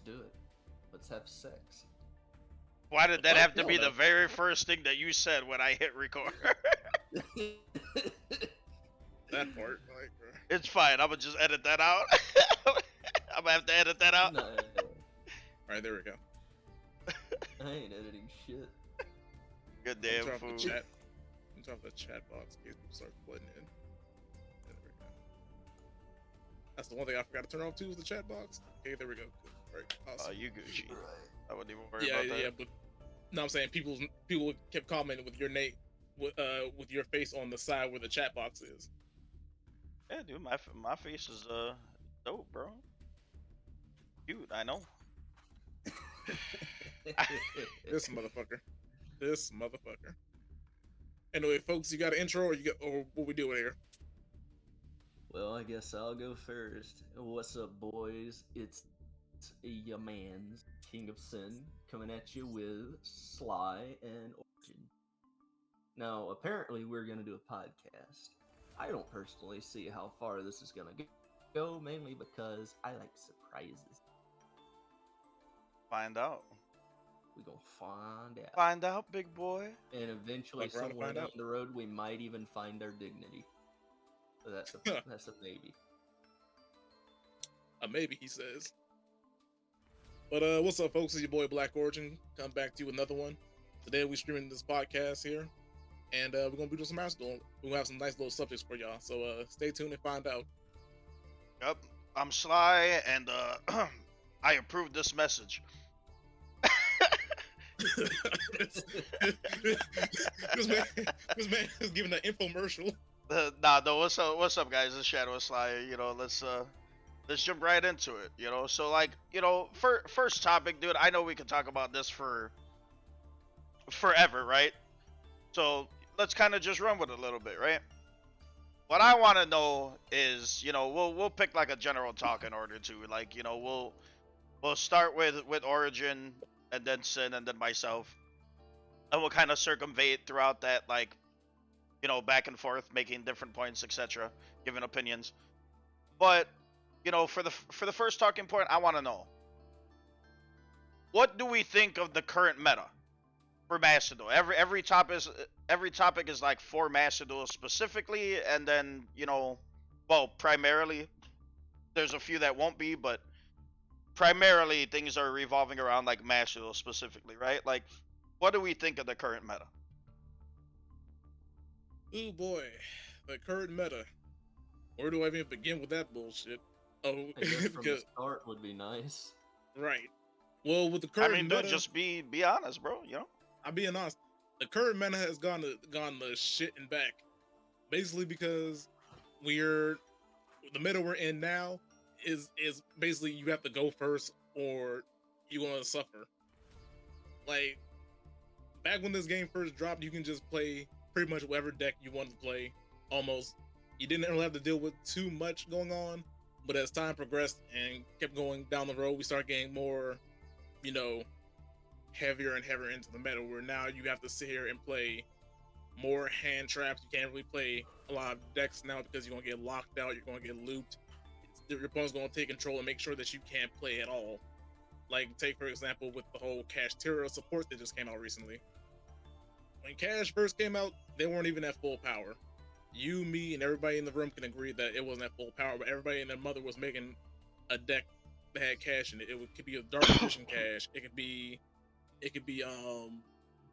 do it. Let's have sex. Why did that have to No, be no. the very first thing that you said when I hit record? That part, like, It's fine. I'm gonna just edit that out. I'm gonna have to edit that out. No, all right, there we go. I ain't editing shit. Good Let me damn turn off the food. chat. Let me turn off the chat box in case people start flooding in. There we go. That's the one thing I forgot to turn off too, was the chat box. Okay, there we go. Good. All right, Oh, awesome. you Gucci. Right. I wouldn't even worry Yeah, about that. yeah, but no, I'm saying people kept commenting with your name, with your face on the side where the chat box is. Yeah, dude, my face is dope, bro. Cute, I know. This motherfucker. This motherfucker. Anyway, folks, you got an intro, or what we doing here? Well, I guess I'll go first. What's up, boys? It's your man's King of Sin coming at you with Sly and Origin. Now, apparently, we're going to do a podcast. I don't personally see how far this is going to go, mainly because I like surprises. Find out. We're going to find out. Find out, big boy. And eventually, Fuck around and somewhere find down out. the road, we might even find our dignity. So that's a maybe. A maybe, he says. But what's up, folks? It's your boy Black Origin. Come back to you with another one. Today we're streaming this podcast here, and we're gonna be doing some mouse duel. We're gonna have some nice little subjects for y'all. So stay tuned and find out. Yep, I'm Sly, and I approve this message. this man is giving an infomercial. No, what's up, guys? It's Shadow Sly. You know, let's jump right into it. You know, so like, you know, first topic, dude. I know we could talk about this for forever, right? So let's kind of just run with it a little bit, right? What I want to know is, you know, we'll pick like a general talk in order to, like, you know, we'll start with Origin, and then Sin, and then myself, and we'll kind of circumvent throughout that, like, you know, back and forth, making different points, etc., giving opinions. But, you know, for the first talking point, I want to know, what do we think of the current meta for Master Duel? Every topic is like for Master Duel specifically, and then, you know, well, primarily, there's a few that won't be, but primarily things are revolving around like Master Duel specifically, right? Like, what do we think of the current meta? Oh boy, the current meta. Where do I even begin with that bullshit? Oh, I guess from the because, start would be nice. right. Well, with the I current mean, meta, dude, just be honest, bro. You know. I'm being honest. The current meta has gone to shit and back, basically because the meta we're in now is basically you have to go first or you're gonna suffer. Like back when this game first dropped, you can just play pretty much whatever deck you wanted to play. Almost, you didn't really have to deal with too much going on. But as time progressed and kept going down the road, we started getting more, you know, heavier and heavier into the meta, where now you have to sit here and play more hand traps. You can't really play a lot of decks now because you're gonna get locked out, you're gonna get looped. Your opponent's gonna take control and make sure that you can't play at all. Like, take for example with the whole Cash Terror support that just came out recently. When Cash first came out, they weren't even at full power. You, me, and everybody in the room can agree that it wasn't at full power, but everybody and their mother was making a deck that had Cash in it. Could be a Dark Magician Cash. It could be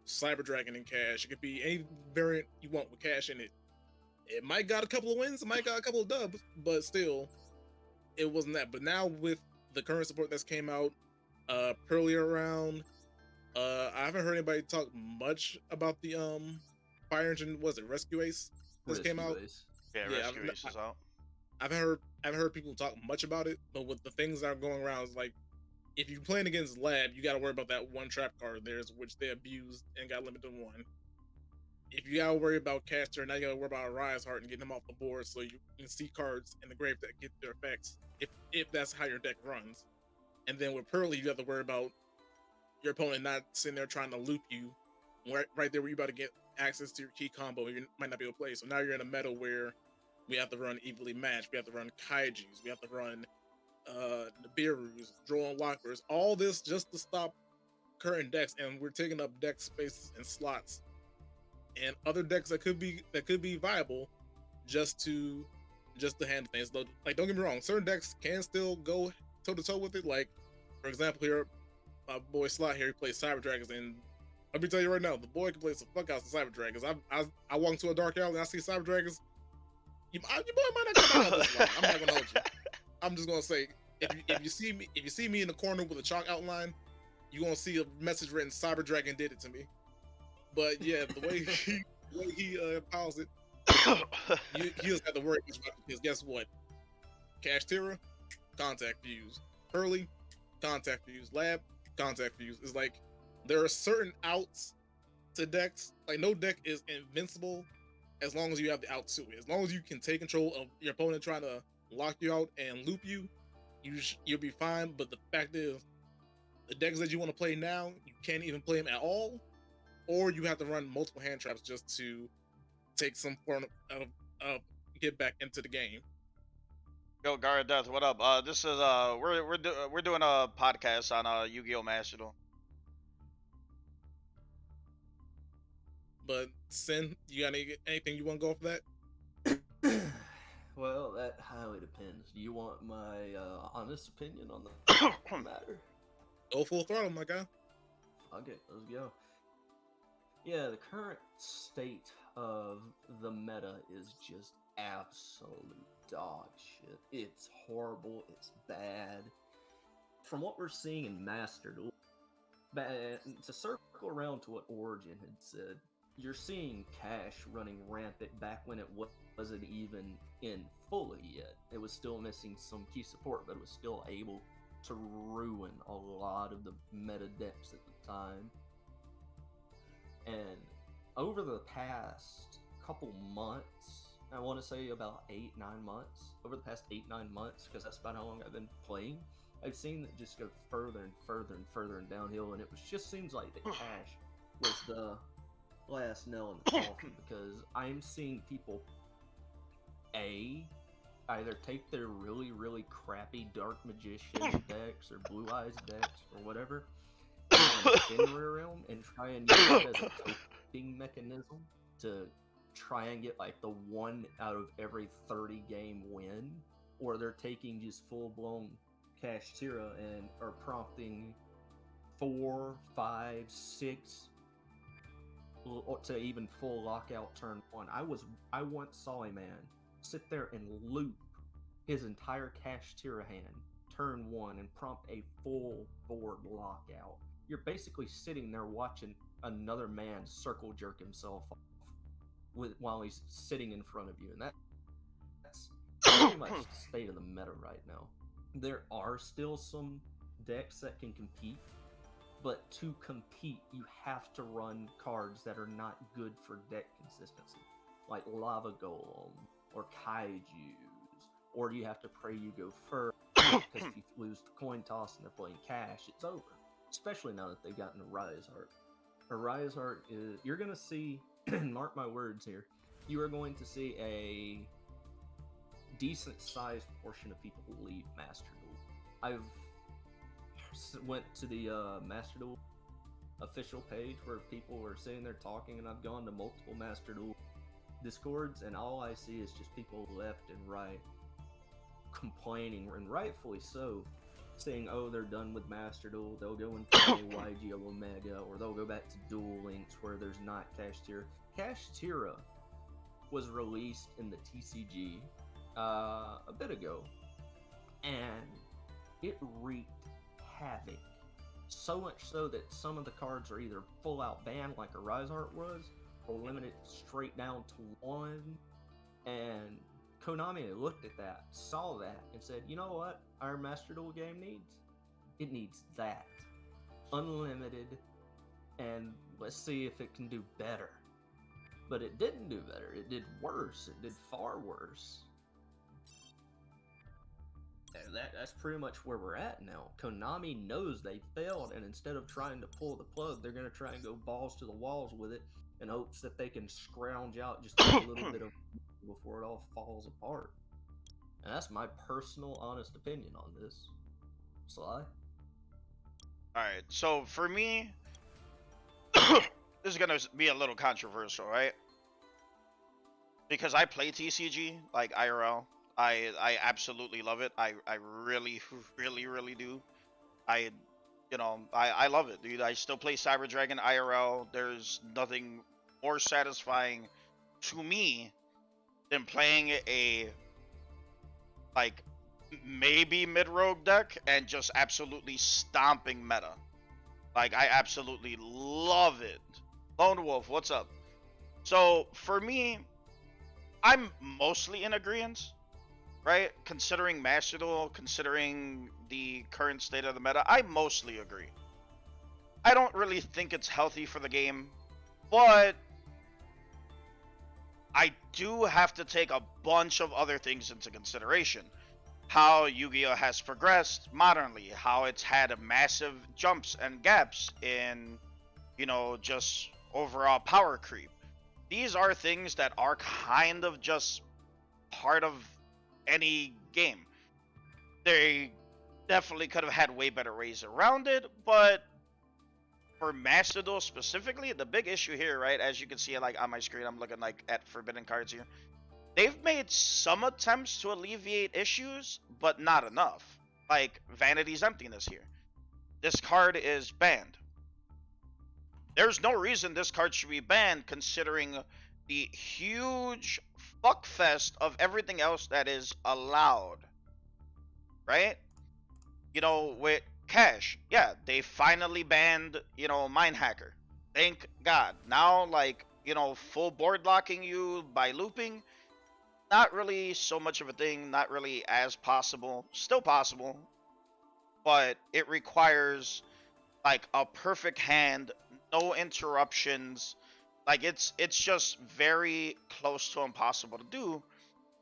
Cyber Dragon in Cash. It could be any variant you want with Cash in it. It might got a couple of wins, it might got a couple of dubs, but still, it wasn't that. But now with the current support that's came out, earlier around, I haven't heard anybody talk much about the Fire Engine. Was it Rescue Ace that came out? Yeah, Yeah, Rescue Ace is out. I haven't heard people talk much about it, but with the things that are going around, it's like if you're playing against Lab, you got to worry about that one trap card there's which they abused and got limited to one. If you gotta worry about Caster, now you gotta worry about Rise Heart and getting them off the board so you can see cards in the grave that get their effects if that's how your deck runs. And then with Pearly, you have to worry about your opponent not sitting there trying to loop you right there where you're about to get access to your key combo you might not be able to play. So now you're in a meta where we have to run evenly matched, we have to run Kaijus, we have to run Nibiru's, drawing lockers, all this just to stop current decks, and we're taking up deck space and slots and other decks that could be viable just to handle things. Like, don't get me wrong, certain decks can still go toe to toe with it. Like, for example, here my boy Slot here, he plays Cyber Dragons, and let me tell you right now, the boy can play some fuck out some Cyber Dragons. I walk into a dark alley and I see Cyber Dragons. Your boy might not come out of this line. I'm not gonna hold you. I'm just gonna say, if you see me in the corner with a chalk outline, you're gonna see a message written "Cyber Dragon did it to me." But yeah, the way he piles it, you just have to worry much about it, because guess what? Kashtira, contact fuse. Hurley, contact fuse. Lab, contact fuse. It's like there are certain outs to decks. Like, no deck is invincible as long as you have the out to it. As long as you can take control of your opponent trying to lock you out and loop you, you'll be fine. But the fact is, the decks that you want to play now, you can't even play them at all, or you have to run multiple hand traps just to take some form of get back into the game. Yo, Guard Death, what up? This is we're doing a podcast on Yu-Gi-Oh! Master Duel. But Sin, you got anything you want to go for that? Well, that highly depends. Do you want my honest opinion on the matter? Go full throttle, my guy. Okay, let's go. Yeah, the current state of the meta is just absolute dog shit. It's horrible. It's bad. From what we're seeing in Master Duel, to circle around to what Origin had said, you're seeing Cash running rampant back when it wasn't even in fully yet. It was still missing some key support, but it was still able to ruin a lot of the meta decks at the time. And over the past couple months, I want to say about 8-9 months, over the past 8-9 months, because that's about how long I've been playing, I've seen it just go further and further and further and downhill, and it just seems like that Cash was the last nail in the coffin, because I'm seeing people either take their really, really crappy Dark Magician decks or Blue Eyes decks or whatever, and Fenrir Realm, and try and use it as a coping mechanism to try and get like the 1 out of every 30 game win, or they're taking just full blown Kashtira and are prompting 4, 5, 6 to even full lockout turn 1. I once saw a man sit there and loop his entire Kashtira hand turn 1 and prompt a full board lockout. You're basically sitting there watching another man circle jerk himself off while he's sitting in front of you, and that's pretty much the state of the meta right now. There are still some decks that can compete, but to compete, you have to run cards that are not good for deck consistency, like Lava Golem or Kaijus, or you have to pray you go first, because if you lose the coin toss and they're playing Cash, it's over. Especially now that they've gotten a Rise Heart. A Rise Heart is, you're going to see, mark my words here, you are going to see a decent sized portion of people leave Master Duel. I've went to the Master Duel official page where people are sitting there talking, and I've gone to multiple Master Duel Discords, and all I see is just people left and right complaining, and rightfully so, saying, oh, they're done with Master Duel, they'll go and play YGO Omega, or they'll go back to Duel Links where there's not Kashtira. Kashtira was released in the TCG a bit ago, and it wreaked havoc. So much so that some of the cards are either full out banned like a Rise Heart was, or limited straight down to 1, and Konami looked at that, saw that, and said, you know what our Master Duel game needs? It needs that. Unlimited, and let's see if it can do better. But it didn't do better. It did worse. It did far worse. And that's pretty much where we're at now. Konami knows they failed, and instead of trying to pull the plug, they're going to try and go balls to the walls with it in hopes that they can scrounge out just a little bit of before it all falls apart. And that's my personal, honest opinion on this. Sly? Alright, so for me, this is gonna be a little controversial, right? Because I play TCG, like IRL. I absolutely love it. I really, really do. I, I love it, dude. I still play Cyber Dragon IRL. There's nothing more satisfying to me than playing a, like, maybe mid-rogue deck and just absolutely stomping meta. Like, I absolutely love it. Lone Wolf, what's up? So, for me, I'm mostly in agreement, right? Considering Master Duel, considering the current state of the meta, I mostly agree. I don't really think it's healthy for the game, but I do have to take a bunch of other things into consideration. How Yu-Gi-Oh! Has progressed modernly, how it's had massive jumps and gaps in, just overall power creep. These are things that are kind of just part of any game. They definitely could have had way better ways around it, but for Master Duel specifically, the big issue here, right, as you can see, like on my screen, I'm looking like at Forbidden Cards here. They've made some attempts to alleviate issues, but not enough. Like Vanity's Emptiness here. This card is banned. There's no reason this card should be banned considering the huge fuckfest of everything else that is allowed. Right? With Cash, yeah, they finally banned, Mind Hacker. Thank God. Now, like, full board locking you by looping, not really so much of a thing, not really as possible. Still possible, but it requires like a perfect hand, no interruptions. Like it's just very close to impossible to do,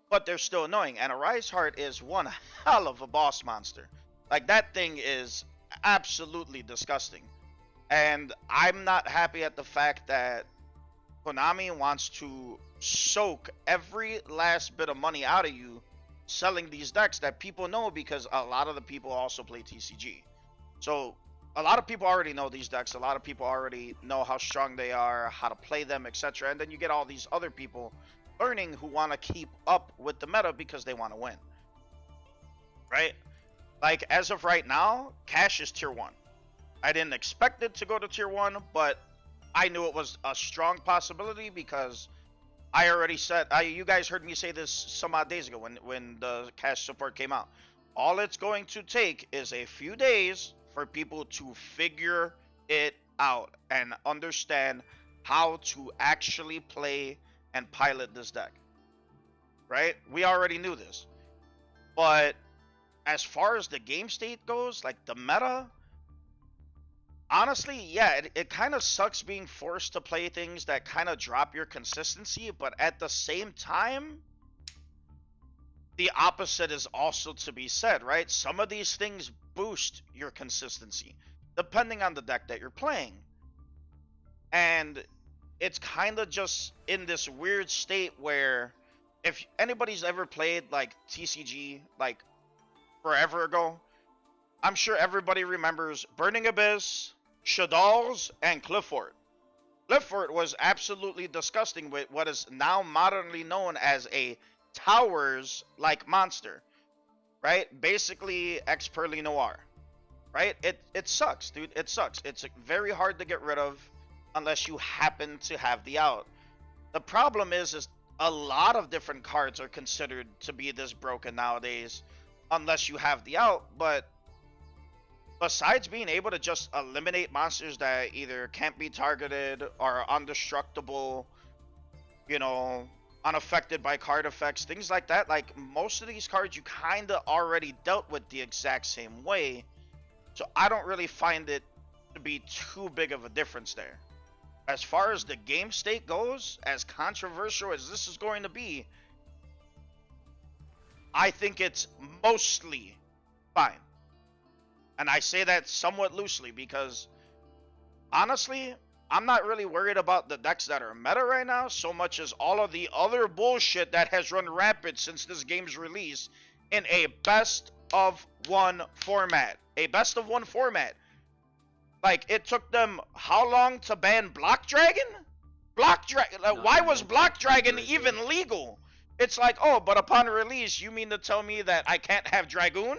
but they're still annoying. And a Rise Heart is one hell of a boss monster. Like that thing is absolutely disgusting. And I'm not happy at the fact that Konami wants to soak every last bit of money out of you selling these decks that people know, because a lot of the people also play TCG. So a lot of people already know these decks. A lot of people already know how strong they are, how to play them, etc. And then you get all these other people learning who want to keep up with the meta because they want to win. Right? Like, as of right now, Cash is tier 1. I didn't expect it to go to tier 1, but I knew it was a strong possibility because I already said, you guys heard me say this some odd days ago when the Cash support came out. All it's going to take is a few days for people to figure it out and understand how to actually play and pilot this deck. Right? We already knew this. But as far as the game state goes, like the meta, honestly, yeah, it kind of sucks being forced to play things that kind of drop your consistency, but at the same time, the opposite is also to be said, right? Some of these things boost your consistency, depending on the deck that you're playing. And it's kind of just in this weird state where if anybody's ever played like TCG, like forever ago, I'm sure everybody remembers Burning Abyss, Shadal's, and Clifford. Clifford was absolutely disgusting with what is now modernly known as a Towers-like monster, right? Basically, ex-Pearly Noir, right? It sucks, dude. It sucks. It's very hard to get rid of unless you happen to have the out. The problem is a lot of different cards are considered to be this broken nowadays unless you have the out, but besides being able to just eliminate monsters that either can't be targeted or are indestructible, unaffected by card effects, things like that, like most of these cards you kind of already dealt with the exact same way. So I don't really find it to be too big of a difference there. As far as the game state goes, as controversial as this is going to be, I think it's mostly fine. And I say that somewhat loosely because, honestly, I'm not really worried about the decks that are meta right now so much as all of the other bullshit that has run rampant since this game's release in a best of one format. A best of one format. Like, it took them how long to ban Block Dragon? Block Dragon. Like, why was Block Dragon even legal? It's like, oh, but upon release, you mean to tell me that I can't have Dragoon?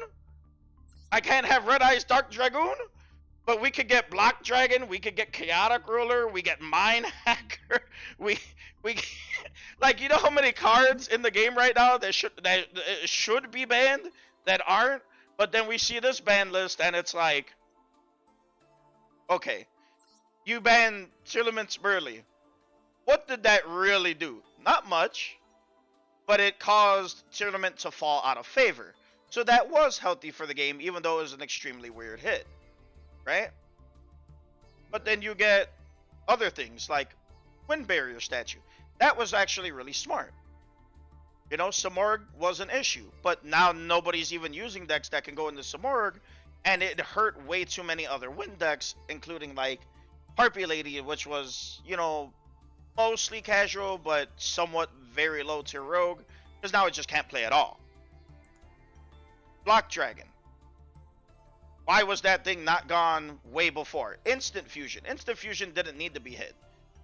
I can't have Red Eyes Dark Dragoon? But we could get Block Dragon, we could get Chaotic Ruler, we get Mind Hacker, we like, you know how many cards in the game right now that should be banned that aren't? But then we see this ban list and it's like, okay, you banned Tournaments Burley. What did that really do? Not much, but it caused Tournament to fall out of favor. So that was healthy for the game, even though it was an extremely weird hit, right? But then you get other things like Wind Barrier Statue. That was actually really smart. You know, Samorg was an issue, but now nobody's even using decks that can go into Samorg, and it hurt way too many other wind decks, including like Harpy Lady, which was, you know, mostly casual, but somewhat very low tier rogue, because now it just can't play at all. Block Dragon. Why was that thing not gone way before? Instant Fusion. Instant Fusion didn't need to be hit.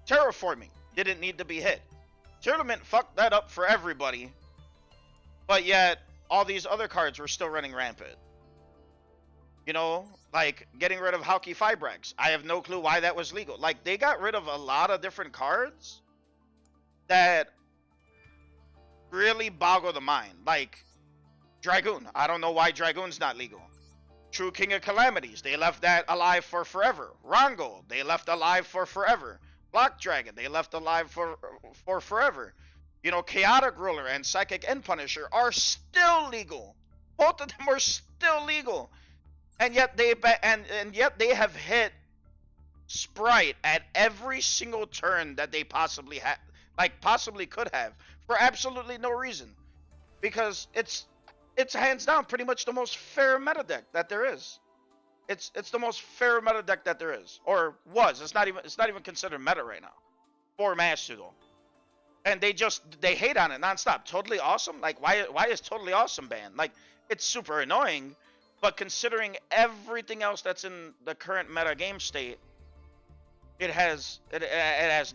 Terraforming didn't need to be hit. Tournament fucked that up for everybody, but yet all these other cards were still running rampant. You know, like getting rid of Hauki Fibrax. I have no clue why that was legal. Like, they got rid of a lot of different cards that really boggle the mind. Like Dragoon. I don't know why Dragoon's not legal. True King of Calamities. They left that alive for forever. Rongo. They left alive for forever. Block Dragon. They left alive for forever. You know, Chaotic Ruler and Psychic End Punisher are still legal. Both of them are still legal. And yet they have hit Sprite at every single turn that they possibly could have, for absolutely no reason. Because it's hands down pretty much the most fair meta deck that there is. It's the most fair meta deck that there is, or was. It's not even considered meta right now for Master though. And they hate on it nonstop. Totally Awesome. Like, why is Totally Awesome banned? Like, it's super annoying, but considering everything else that's in the current meta game state, it has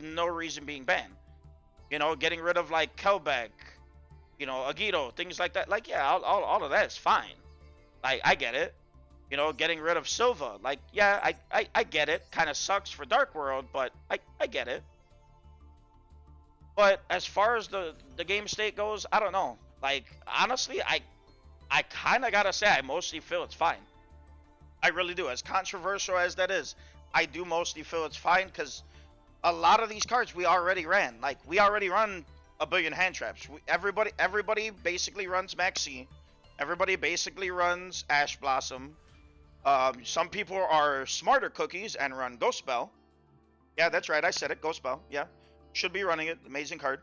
no reason being banned. You know, getting rid of like Kelbeck, you know, Agito, things like that. Like, yeah, all of that is fine. Like, I get it. You know, getting rid of Silva. Like, yeah, I get it. Kind of sucks for Dark World, but I get it. But as far as the game state goes, I don't know. Like, honestly, I kind of gotta say I mostly feel it's fine. I really do. As controversial as that is, I do mostly feel it's fine, because a lot of these cards we already ran. Like, we already run a billion hand traps. Everybody basically runs Maxi. Everybody basically runs Ash Blossom. Some people are smarter cookies and run Ghost Bell. Yeah, that's right. I said it. Ghost Bell. Yeah. Should be running it. Amazing card.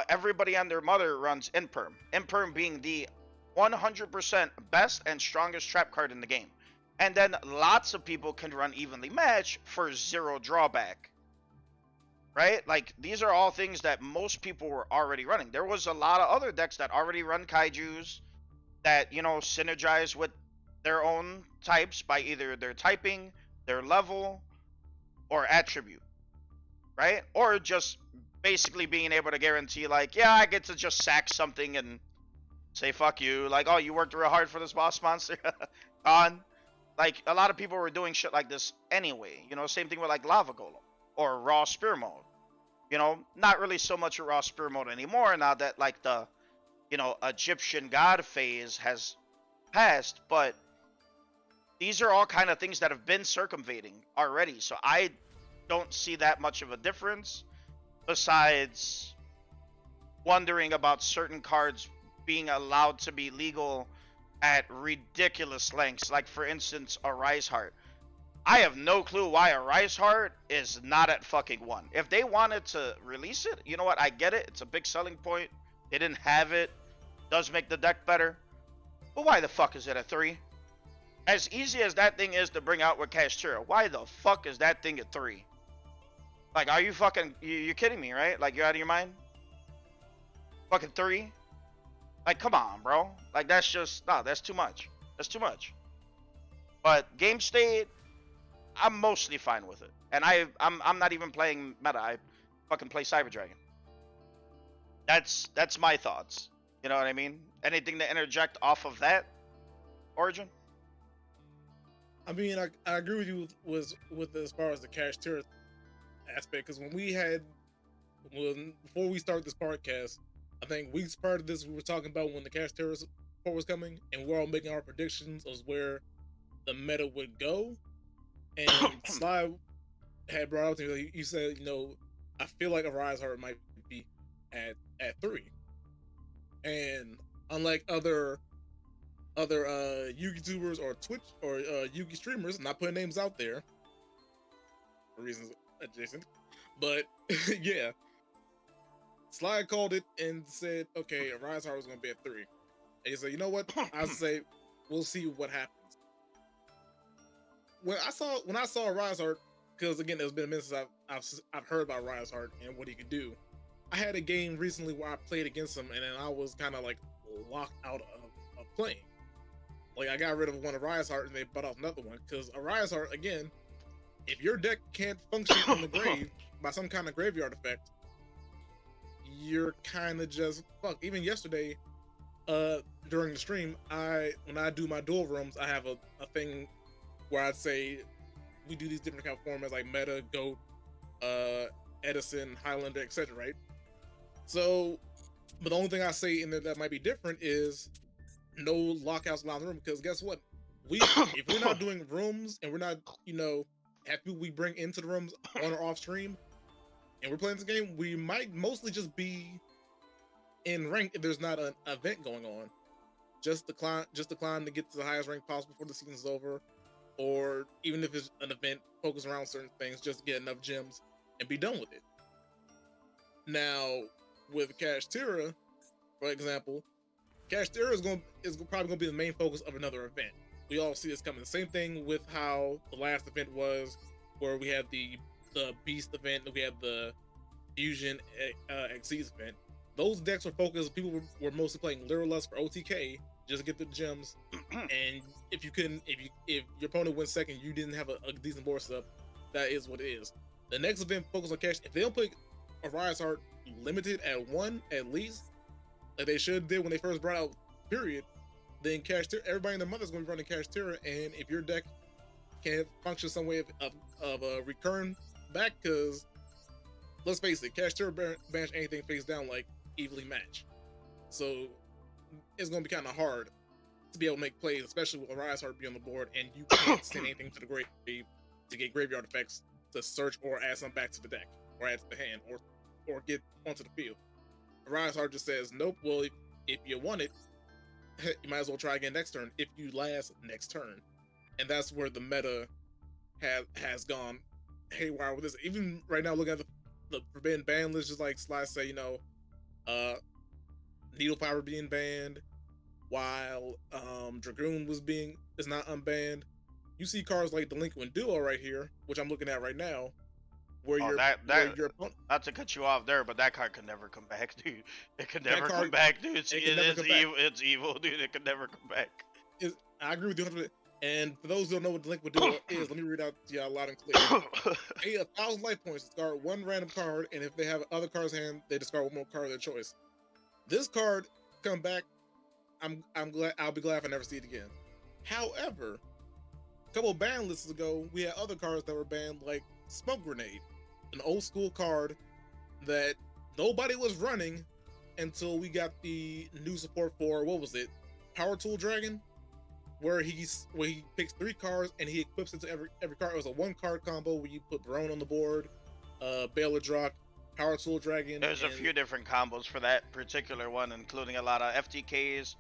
Everybody and their mother runs Imperm. Imperm being the 100% best and strongest trap card in the game. And then lots of people can run Evenly Match for 0 drawback. Right? Like, these are all things that most people were already running. There was a lot of other decks that already run Kaijus that, you know, synergize with their own types by either their typing, their level, or attribute. Right? Or just basically being able to guarantee, like, yeah, I get to just sack something and say fuck you. Like, oh, you worked real hard for this boss monster? On. Like, a lot of people were doing shit like this anyway. You know, same thing with, like, Lava Golem or Raw Spear Mode. You know, not really so much a Raw Spear Mode anymore now that, like, the, you know, Egyptian God phase has passed. But these are all kind of things that have been circumventing already. So I don't see that much of a difference, besides wondering about certain cards being allowed to be legal at ridiculous lengths. Like, for instance, a Rise Heart. I have no clue why a Rise Heart is not at fucking 1. If they wanted to release it, you know what? I get it. It's a big selling point. They didn't have it. Does make the deck better. But why the fuck is it at 3? As easy as that thing is to bring out with Kashtira, why the fuck is that thing at 3? Like, are you fucking? You're kidding me, right? Like, you're out of your mind? Fucking 3? Like, come on, bro. Like, that's just no. That's too much. That's too much. But game state, I'm mostly fine with it. And I'm not even playing meta. I fucking play Cyber Dragon. That's my thoughts. You know what I mean? Anything to interject off of that, Origin? I mean, I agree with you with as far as the cash tier aspect, because before we start this podcast, I think weeks prior to this, we were talking about when the cash tier report was coming, and we're all making our predictions of where the meta would go. And Sly had brought up to me, you said, I feel like a Rise Heart might be at 3, and unlike other YouTubers or Twitch or Yugi streamers, not putting names out there for reasons adjacent, but yeah, Sly called it and said, okay, a Rise Heart was going to be at 3. And he said, you know what? I say we'll see what happens. When I saw Rise Heart, because again, it's been a minute since I've heard about Rise Heart and what he could do. I had a game recently where I played against him, and then I was kind of like locked out of playing. Like, I got rid of one of Rise Heart, and they bought off another one. Because a Rise Heart, again, if your deck can't function in the grave by some kind of graveyard effect, you're kind of just fucked. Even yesterday, during the stream, when I do my duel rooms, I have a thing where I'd say we do these different kind of formats like Meta, Goat, Edison, Highlander, etc. Right? So, but the only thing I say in there that might be different is no lockouts allowed in the room, because guess what? If we're not doing rooms and we're not, have people we bring into the rooms on or off stream, and we're playing this game, we might mostly just be in rank if there's not an event going on. Just to climb to get to the highest rank possible before the season's over, or even if it's an event focused around certain things, just to get enough gems and be done with it. Now, with Cash Tira, for example, Cash Tira is probably going to be the main focus of another event. We all see this coming. The same thing with how the last event was, where we had the Beast event, we had the Fusion Xyz event. Those decks were focused. People were mostly playing Lyralust for OTK just to get the gems. And if your opponent went second, you didn't have a decent board setup. That is what it is. The next event focused on cash. If they don't put a Rise Heart limited at 1 at least, like they should did when they first brought out, period, then Cash Tira, everybody in their mother's going to be running Cash Tira, and if your deck can function some way of recurring back, because let's face it, Cash Tira banish anything face down like evenly match. So it's going to be kind of hard to be able to make plays, especially with a Rise Heart be on the board, and you can't send anything to the grave to get graveyard effects to search or add some back to the deck, or add to the hand, or get onto the field. Rise Heart just says, nope, well, if you want it, you might as well try again next turn if you last next turn. And that's where the meta has gone haywire with this. Even right now, looking at the forbidden ban list, just like Sly say, Needle Power being banned, while Dragoon is not unbanned. You see cards like Delinquent Duo right here, which I'm looking at right now, where your opponent. Not to cut you off there, but that card could never come back, dude. It could never come back, dude. It's evil. It's evil, dude. It could never come back. I agree with you. And for those who don't know what Delinquent Duo is, let me read out to y'all loud and clear. Pay 1,000 life points to discard one random card, and if they have other cards in hand, they discard one more card of their choice. This card come back. I'll be glad if I never see it again. However, a couple of ban lists ago, we had other cards that were banned, like Smoke Grenade, an old school card that nobody was running until we got the new support for, what was it, Power Tool Dragon, where he picks 3 cards and he equips it to every card. It was a 1-card combo where you put Barone on the board, Baylor Drock, Power Tool Dragon. There's a few different combos for that particular one, including a lot of FTKs,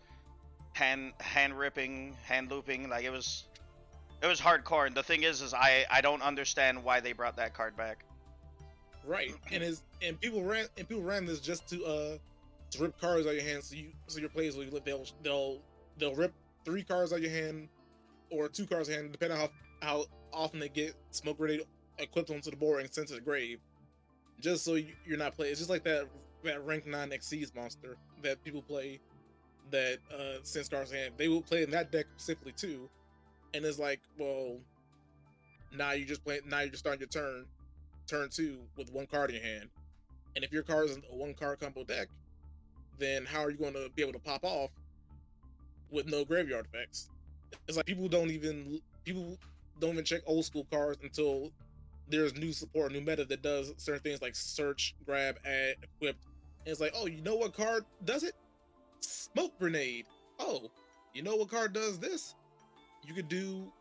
hand ripping, hand looping. Like it was hardcore. And the thing is I don't understand why they brought that card back. Right, and people ran this just to rip cards out of your hand. So your players they'll rip 3 cards out of your hand or 2 cards out of your hand, depending on how often they get Smoke Grenade equipped onto the board and sent to the grave. just so you're not playing. It's just like that rank 9 Exceeds monster that people play that since Stars Hand. They will play in that deck specifically too. And it's like, well, now you just starting your turn 2 with one card in your hand. And if your card is a one card combo deck, then how are you going to be able to pop off with no graveyard effects? It's like people don't even check old school cards until there's new support, new meta that does certain things like search, grab, add, equipped. And it's like, oh, you know what card does it? Smoke Grenade. Oh, you know what card does this? You could do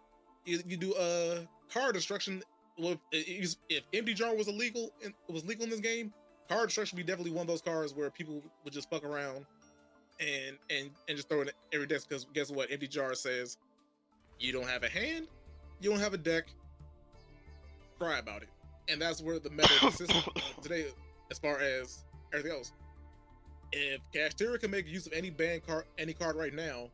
card destruction. Well, if Empty Jar was legal in this game, card destruction would be definitely one of those cards where people would just fuck around and just throw it in every deck, because guess what? Empty Jar says you don't have a hand, you don't have a deck, cry about it. And that's where the meta system today, as far as everything else. If Cashtira can make use of any card right now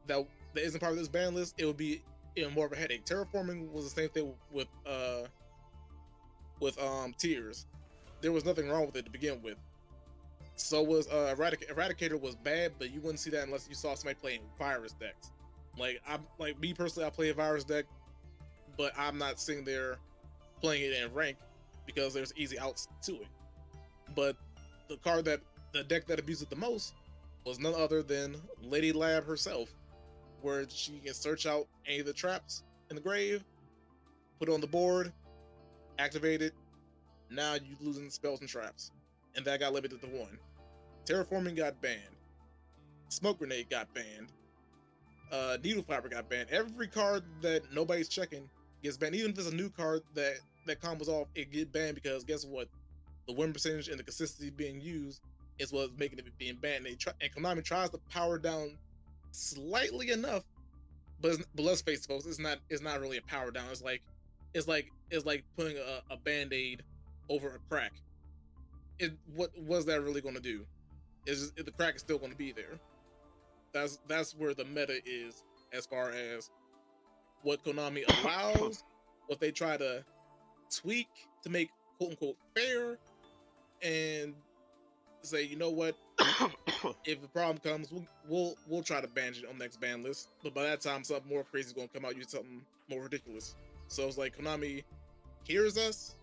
that isn't part of this ban list, it would be even more of a headache. Terraforming was the same thing with Tears. There was nothing wrong with it to begin with. So was Eradicator was bad, but you wouldn't see that unless you saw somebody playing virus decks. Like me personally, I play a virus deck, but I'm not sitting there playing it in rank because there's easy outs to it. But the deck that abused it the most was none other than Lady Lab herself, where she can search out any of the traps in the grave, put it on the board, activate it. Now you're losing spells and traps, and that got limited to 1. Terraforming got banned. Smoke Grenade got banned. Needle Fiber got banned. Every card that nobody's checking gets banned. Even if it's a new card that combos off, it get banned, because guess what? The win percentage and the consistency being used is what's making it being banned. And Konami tries to power down slightly enough, but let's face it, folks, it's not really a power down. It's like putting a band-aid over a crack. What was that really going to do? The crack is still going to be there. That's where the meta is, as far as what Konami allows, what they try to tweak to make quote unquote fair, and say, you know what, if the problem comes, we'll try to ban it on the next ban list. But by that time, something more crazy is going to come out. Use something more ridiculous. So it's like Konami hears us,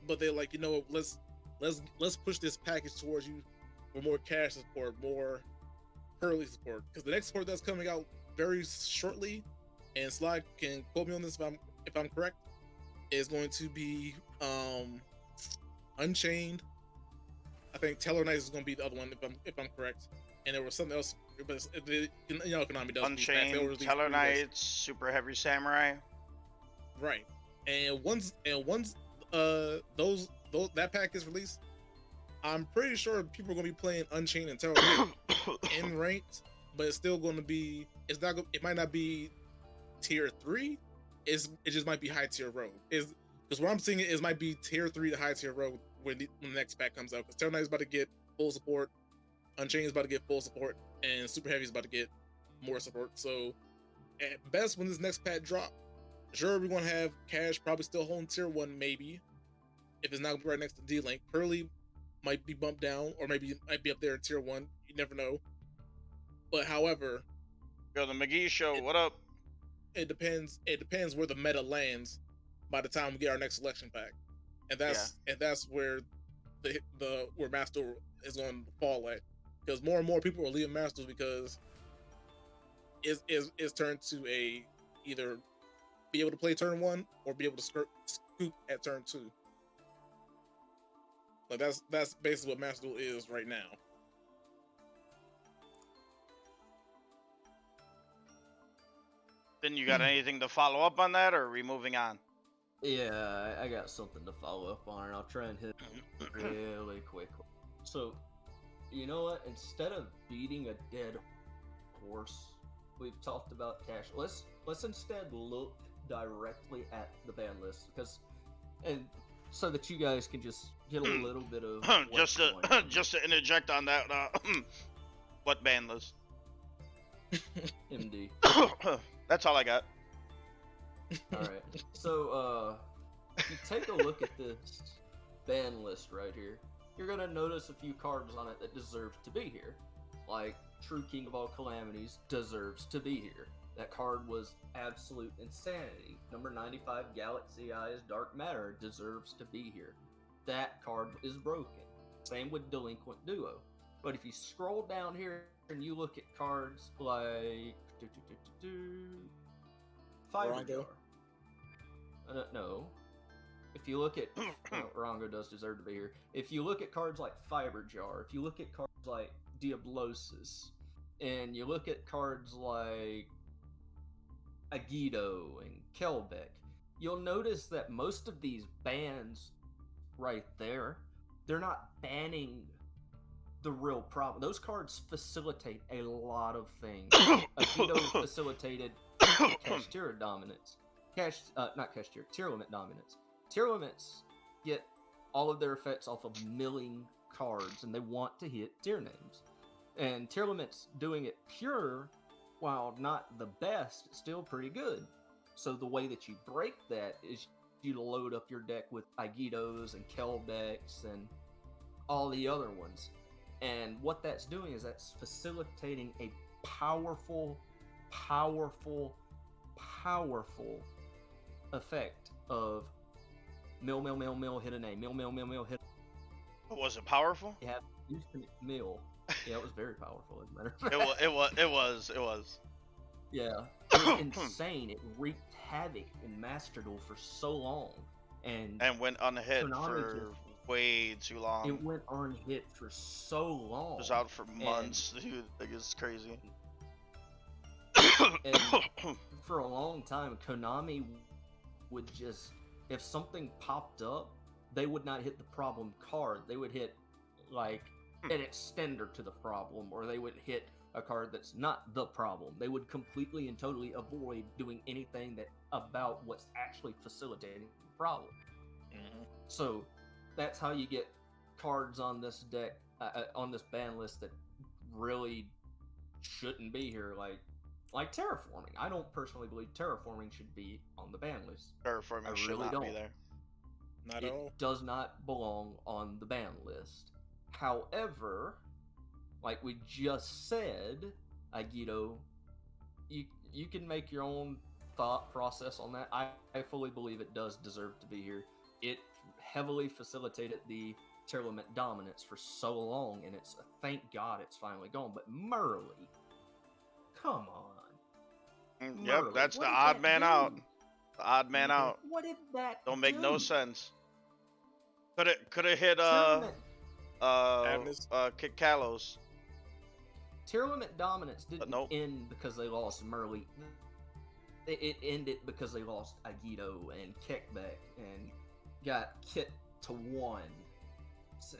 but they're like, you know what, let's push this package towards you for more cash support, more early support, because the next support that's coming out very shortly, and Sly can quote me on this if I'm correct, is going to be Unchained. I think Teller Knight is going to be the other one if I'm correct. And there was something else, but Konami does Unchained, Teller Knight, Super Heavy Samurai. Right. And once those that pack is released, I'm pretty sure people are going to be playing Unchained and Teller Knight in ranked, but it's still going to be, it might not be tier 3. It just might be high tier road. Because what I'm seeing is might be tier 3 to high tier road when the next pack comes out. Because Teller Knight is about to get full support, Unchained is about to get full support, and Super Heavy is about to get more support. So at best, when this next pack drop, sure, we're going to have Cash probably still holding tier 1, maybe, if it's not right next to D-Link. Pearly might be bumped down, or maybe might be up there in tier 1. You never know. But however, Yo, the McGee Show, what up? It depends where the meta lands by the time we get our next selection pack, and that's where where Master is going to fall at, because more and more people are leaving Masters because it's turned to a either be able to play turn 1 or be able to scoop at turn 2. Like that's basically what Master Duel is right now. Then you got anything to follow up on that, or are we moving on? Yeah, I got something to follow up on, and I'll try and hit it really quick. So, you know what? Instead of beating a dead horse, we've talked about Cash. Let's instead look directly at the ban list, and so that you guys can just get a little bit of just to interject on that. What ban list? MD. That's all I got. All right. So, if you take a look at this, ban list right here, you're gonna notice a few cards on it that deserve to be here. Like, True King of All Calamities deserves to be here. That card was absolute insanity. Number 95, Galaxy Eyes Dark Matter, deserves to be here. That card is broken. Same with Delinquent Duo. But if you scroll down here and you look at cards like Fiber Rongo? Jar. No. If you look at Rongo does deserve to be here. If you look at cards like Fiber Jar, if you look at cards like Diablosis, and you look at cards like Agido and Kelbeck, you'll notice that most of these bans right there, they're not banning the real problem. Those cards facilitate a lot of things. Agido facilitated Cash Tier dominance. Not Cash Tier, Tier Limit dominance. Tier Limits get all of their effects off of milling cards, and they want to hit tier names. And Tier Limits doing it pure, while not the best, it's still pretty good. So the way that you break that is you load up your deck with Agidos and Kelbecks and all the other ones. And what that's doing is that's facilitating a powerful effect of mill, hit a name, mill, hit. Was it powerful? You have infinite mill. Yeah, it was very powerful, as a matter of fact. It was. Yeah, it was insane. It wreaked havoc in Master Duel for so long, and went unhit Konami for way too long. it went unhit for so long. It was out for months, dude. Like, it's crazy. And for a long time, Konami would just, if something popped up, they would not hit the problem card. They would hit like an extender to the problem, or they would hit a card that's not the problem. They would completely and totally avoid doing anything that about what's actually facilitating the problem. Mm-hmm. So that's how you get cards on this deck, on this ban list that really shouldn't be here, like terraforming. I don't personally believe terraforming should be on the ban list. Terraforming should really not be don't. there. Not It at all. does not belong on the ban list. However, like we just said, Agido, you can make your own thought process on that. I fully believe it does deserve to be here. It heavily facilitated the tier limit dominance for so long, and it's thank God it's finally gone. But Merly, come on. Yep, Merly, that's what the did odd that man do? out. The odd man out. What did that Don't make no do? sense. Could have hit Madness. Kick Kalos. Tier limit dominance didn't nope. end because they lost Merly. It ended because they lost Agido and Kickback and got Kit to 1.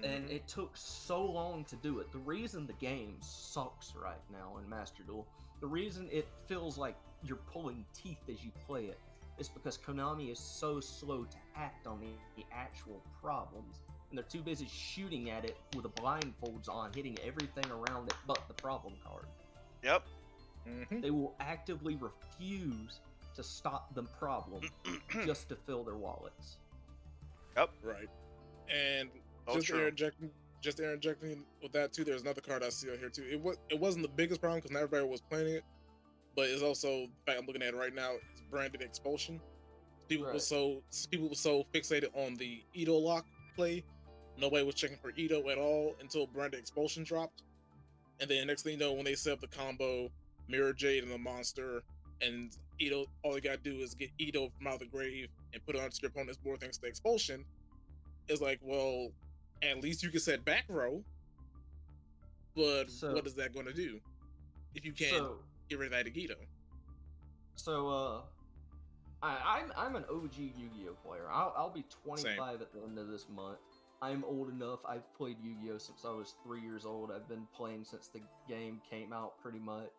And it took so long to do it. The reason the game sucks right now in Master Duel, the reason it feels like you're pulling teeth as you play it, is because Konami is so slow to act on the actual problems. And they're too busy shooting at it with the blindfolds on, hitting everything around it but the problem card. Yep. Mm-hmm. They will actively refuse to stop the problem just to fill their wallets. Yep. Right. And Oh, just true. interjecting with that too, there's another card I see out here too. It wasn't the biggest problem because not everybody was playing it, but it's also the fact I'm looking at it right now. It's branded Expulsion. People were so fixated on the Edo lock play. Nobody was checking for Edo at all until branded Expulsion dropped. And then next thing you know, when they set up the combo, Mirror Jade and the monster, and Edo, all you gotta do is get Edo from out of the grave and put it onto your opponent's board thanks to Expulsion. It's like, well, at least you can set back row, but what is that going to do if you can't get rid of that Agido? So, I'm an OG Yu-Gi-Oh player. I'll be 25 Same. at the end of this month. I'm old enough. I've played Yu-Gi-Oh since I was 3 years old. I've been playing since the game came out, pretty much.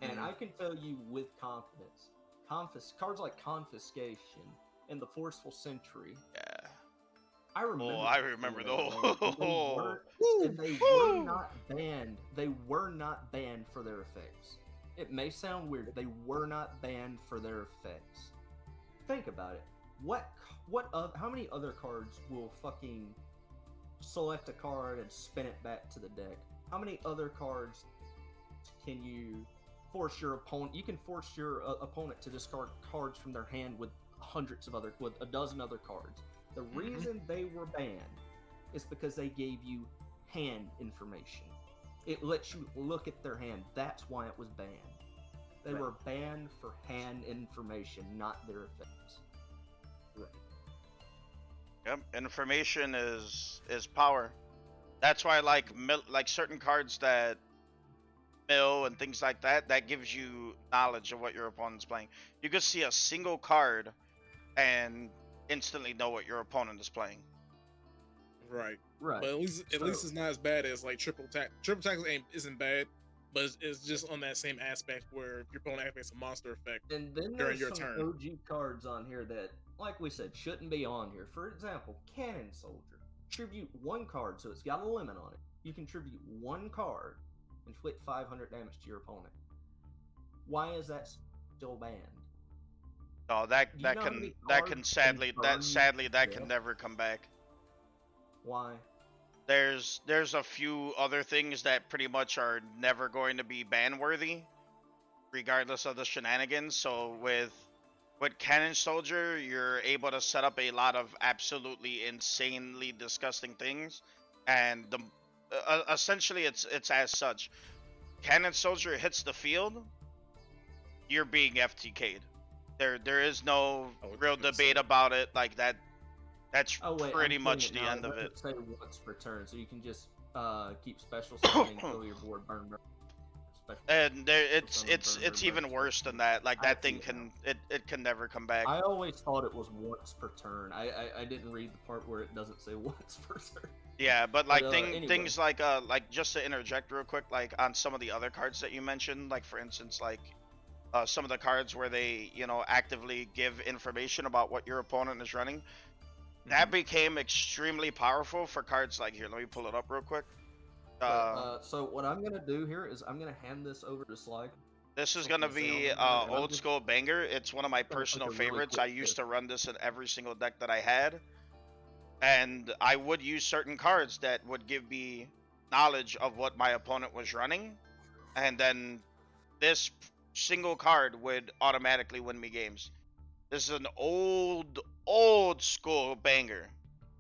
And I can tell you with confidence, cards like Confiscation and the Forceful Sentry. Yeah. I remember. Oh, I remember those. And they were not banned. They were not banned for their effects. It may sound weird. They were not banned for their effects. Think about it. how many other cards will fucking select a card and spin it back to the deck? How many other cards can you force your opponent? You can force your opponent to discard cards from their hand with with a dozen other cards. The reason they were banned is because they gave you hand information. It lets you look at their hand. That's why it was banned. They were banned for hand information, not their effects. Right. Yep, information is power. That's why like certain cards that mill and things like that, that gives you knowledge of what your opponent's playing. You could see a single card and instantly know what your opponent is playing. Right. Right. But at least it's not as bad as like triple tax. Triple tax isn't bad, but it's just on that same aspect where if your opponent activates a monster effect And then during there's your some turn. OG cards on here that, like we said, shouldn't be on here. For example, Cannon Soldier. Tribute one card, so it's got a limit on it. You can tribute one card, inflict 500 damage to your opponent. Why is that still banned? Oh, that can sadly can never come back. Why? There's a few other things that pretty much are never going to be ban worthy, regardless of the shenanigans. So with Cannon Soldier, you're able to set up a lot of absolutely insanely disgusting things, and essentially it's as such. Cannon Soldier hits the field, you're being FTK'd. There is no real debate about it. Like that. That's pretty much the end of it. Say once per turn, so you can just keep special summoning, kill your board, burn. And it's even worse than that. Like that thing it can never come back. I always thought it was once per turn. I didn't read the part where it doesn't say once per turn. Yeah, but like anyway. things like just to interject real quick, like on some of the other cards that you mentioned, like for instance like some of the cards where they actively give information about what your opponent is running. That became extremely powerful for cards like here. Let me pull it up real quick. So what I'm gonna do here is I'm gonna hand this over to Slag. This is gonna be old school banger. It's one of my personal favorites. I used to run this in every single deck that I had, and I would use certain cards that would give me knowledge of what my opponent was running, and then this single card would automatically win me games. This is an old school banger.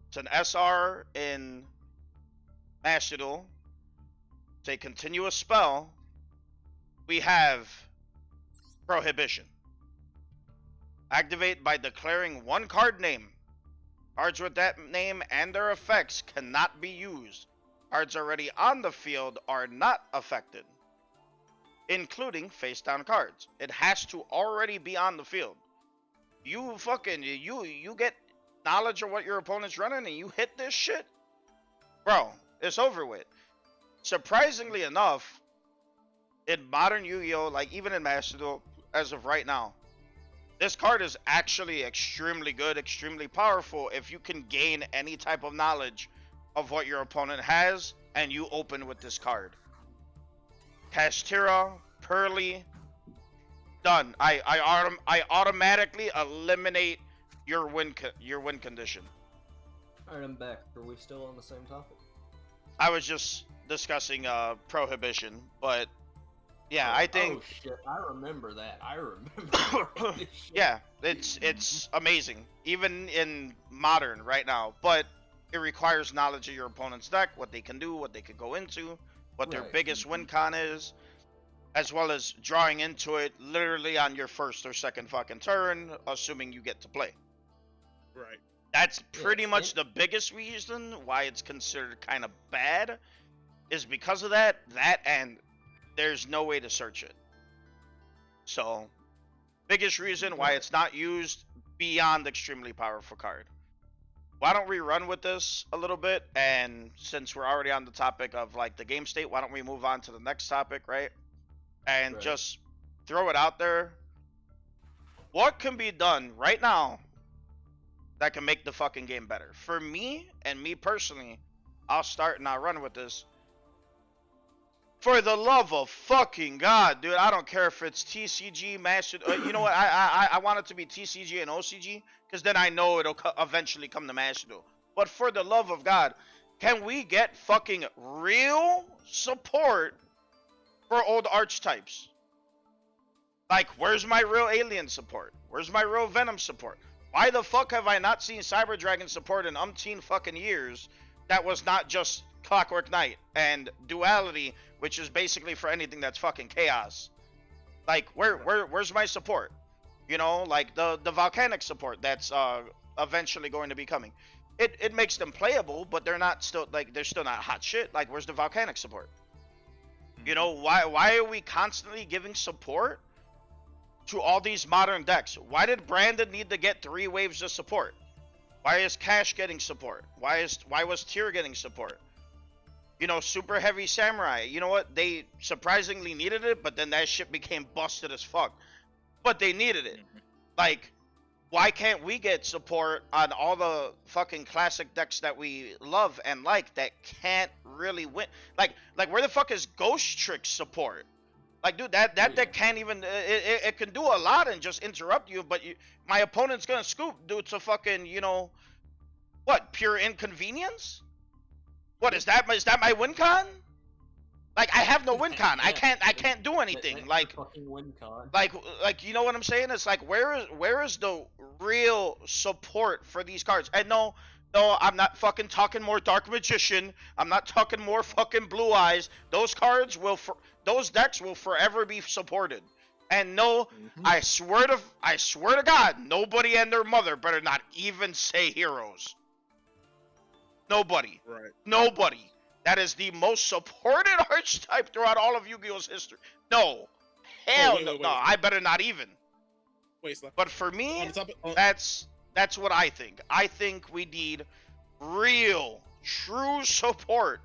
It's an SR in Master Duel. It's a continuous spell. We have Prohibition. Activate by declaring one card name. Cards with that name and their effects cannot be used. Cards already on the field are not affected, including face down cards. It has to already be on the field. You get knowledge of what your opponent's running and you hit this shit, bro, it's over with. Surprisingly enough, in modern Yu-Gi-Oh, like even in Master Duel, as of right now, this card is actually extremely good, extremely powerful if you can gain any type of knowledge of what your opponent has and you open with this card. Kashtira, Pearly, done. I automatically eliminate your win condition. Alright, I'm back. Are we still on the same topic? I was just discussing Prohibition, but yeah, I think. Oh shit! I remember that. Yeah, it's amazing, even in modern right now. But it requires knowledge of your opponent's deck, what they can do, what they could go into, what their biggest win con is, as well as drawing into it literally on your first or second fucking turn, assuming you get to play. Right. That's pretty much the biggest reason why it's considered kind of bad, is because of that and there's no way to search it. So, biggest reason why it's not used beyond extremely powerful card. Why don't we run with this a little bit, and since we're already on the topic of like the game state, why don't we move on to the next topic, right? And just throw it out there. What can be done right now that can make the fucking game better? For me, and me personally, I'll start and I'll run with this. For the love of fucking God, dude, I don't care if it's TCG, Master. You know what? I want it to be TCG and OCG, because then I know it'll eventually come to Master Duel. But for the love of God, can we get fucking real support for old archetypes? Like, where's my real Alien support? Where's my real Venom support? Why the fuck have I not seen Cyber Dragon support in umpteen fucking years that was not just Clockwork Knight and Duality, which is basically for anything that's fucking chaos? Like, where's my support? You know, like the volcanic support that's eventually going to be coming. It makes them playable, but they're still not hot shit. Like, where's the volcanic support? You know, why are we constantly giving support to all these modern decks? Why did Brandon need to get 3 waves of support? Why is Cash getting support? Why was Tyr getting support? You know, Super Heavy Samurai. You know what? They surprisingly needed it, but then that shit became busted as fuck. But they needed it. Like, why can't we get support on all the fucking classic decks that we love and like that can't really win? Like where the fuck is Ghost Trick support? Like, dude, that deck can't even. It can do a lot and just interrupt you, but my opponent's gonna scoop due to fucking, you know, what, pure inconvenience? What is that? Is that my win con? Like, I have no win con. I can't do anything. Like, fucking win con. Like, you know what I'm saying? It's like, where is the real support for these cards? And no, I'm not fucking talking more Dark Magician. I'm not talking more fucking Blue Eyes. Those decks will forever be supported. And no, I swear to God, nobody and their mother better not even say Heroes. Nobody. Right. Nobody. That is the most supported archetype throughout all of Yu-Gi-Oh's history. No. Hell no. I better not even. Wait, Sly. But for me, that's what I think. I think we need real, true support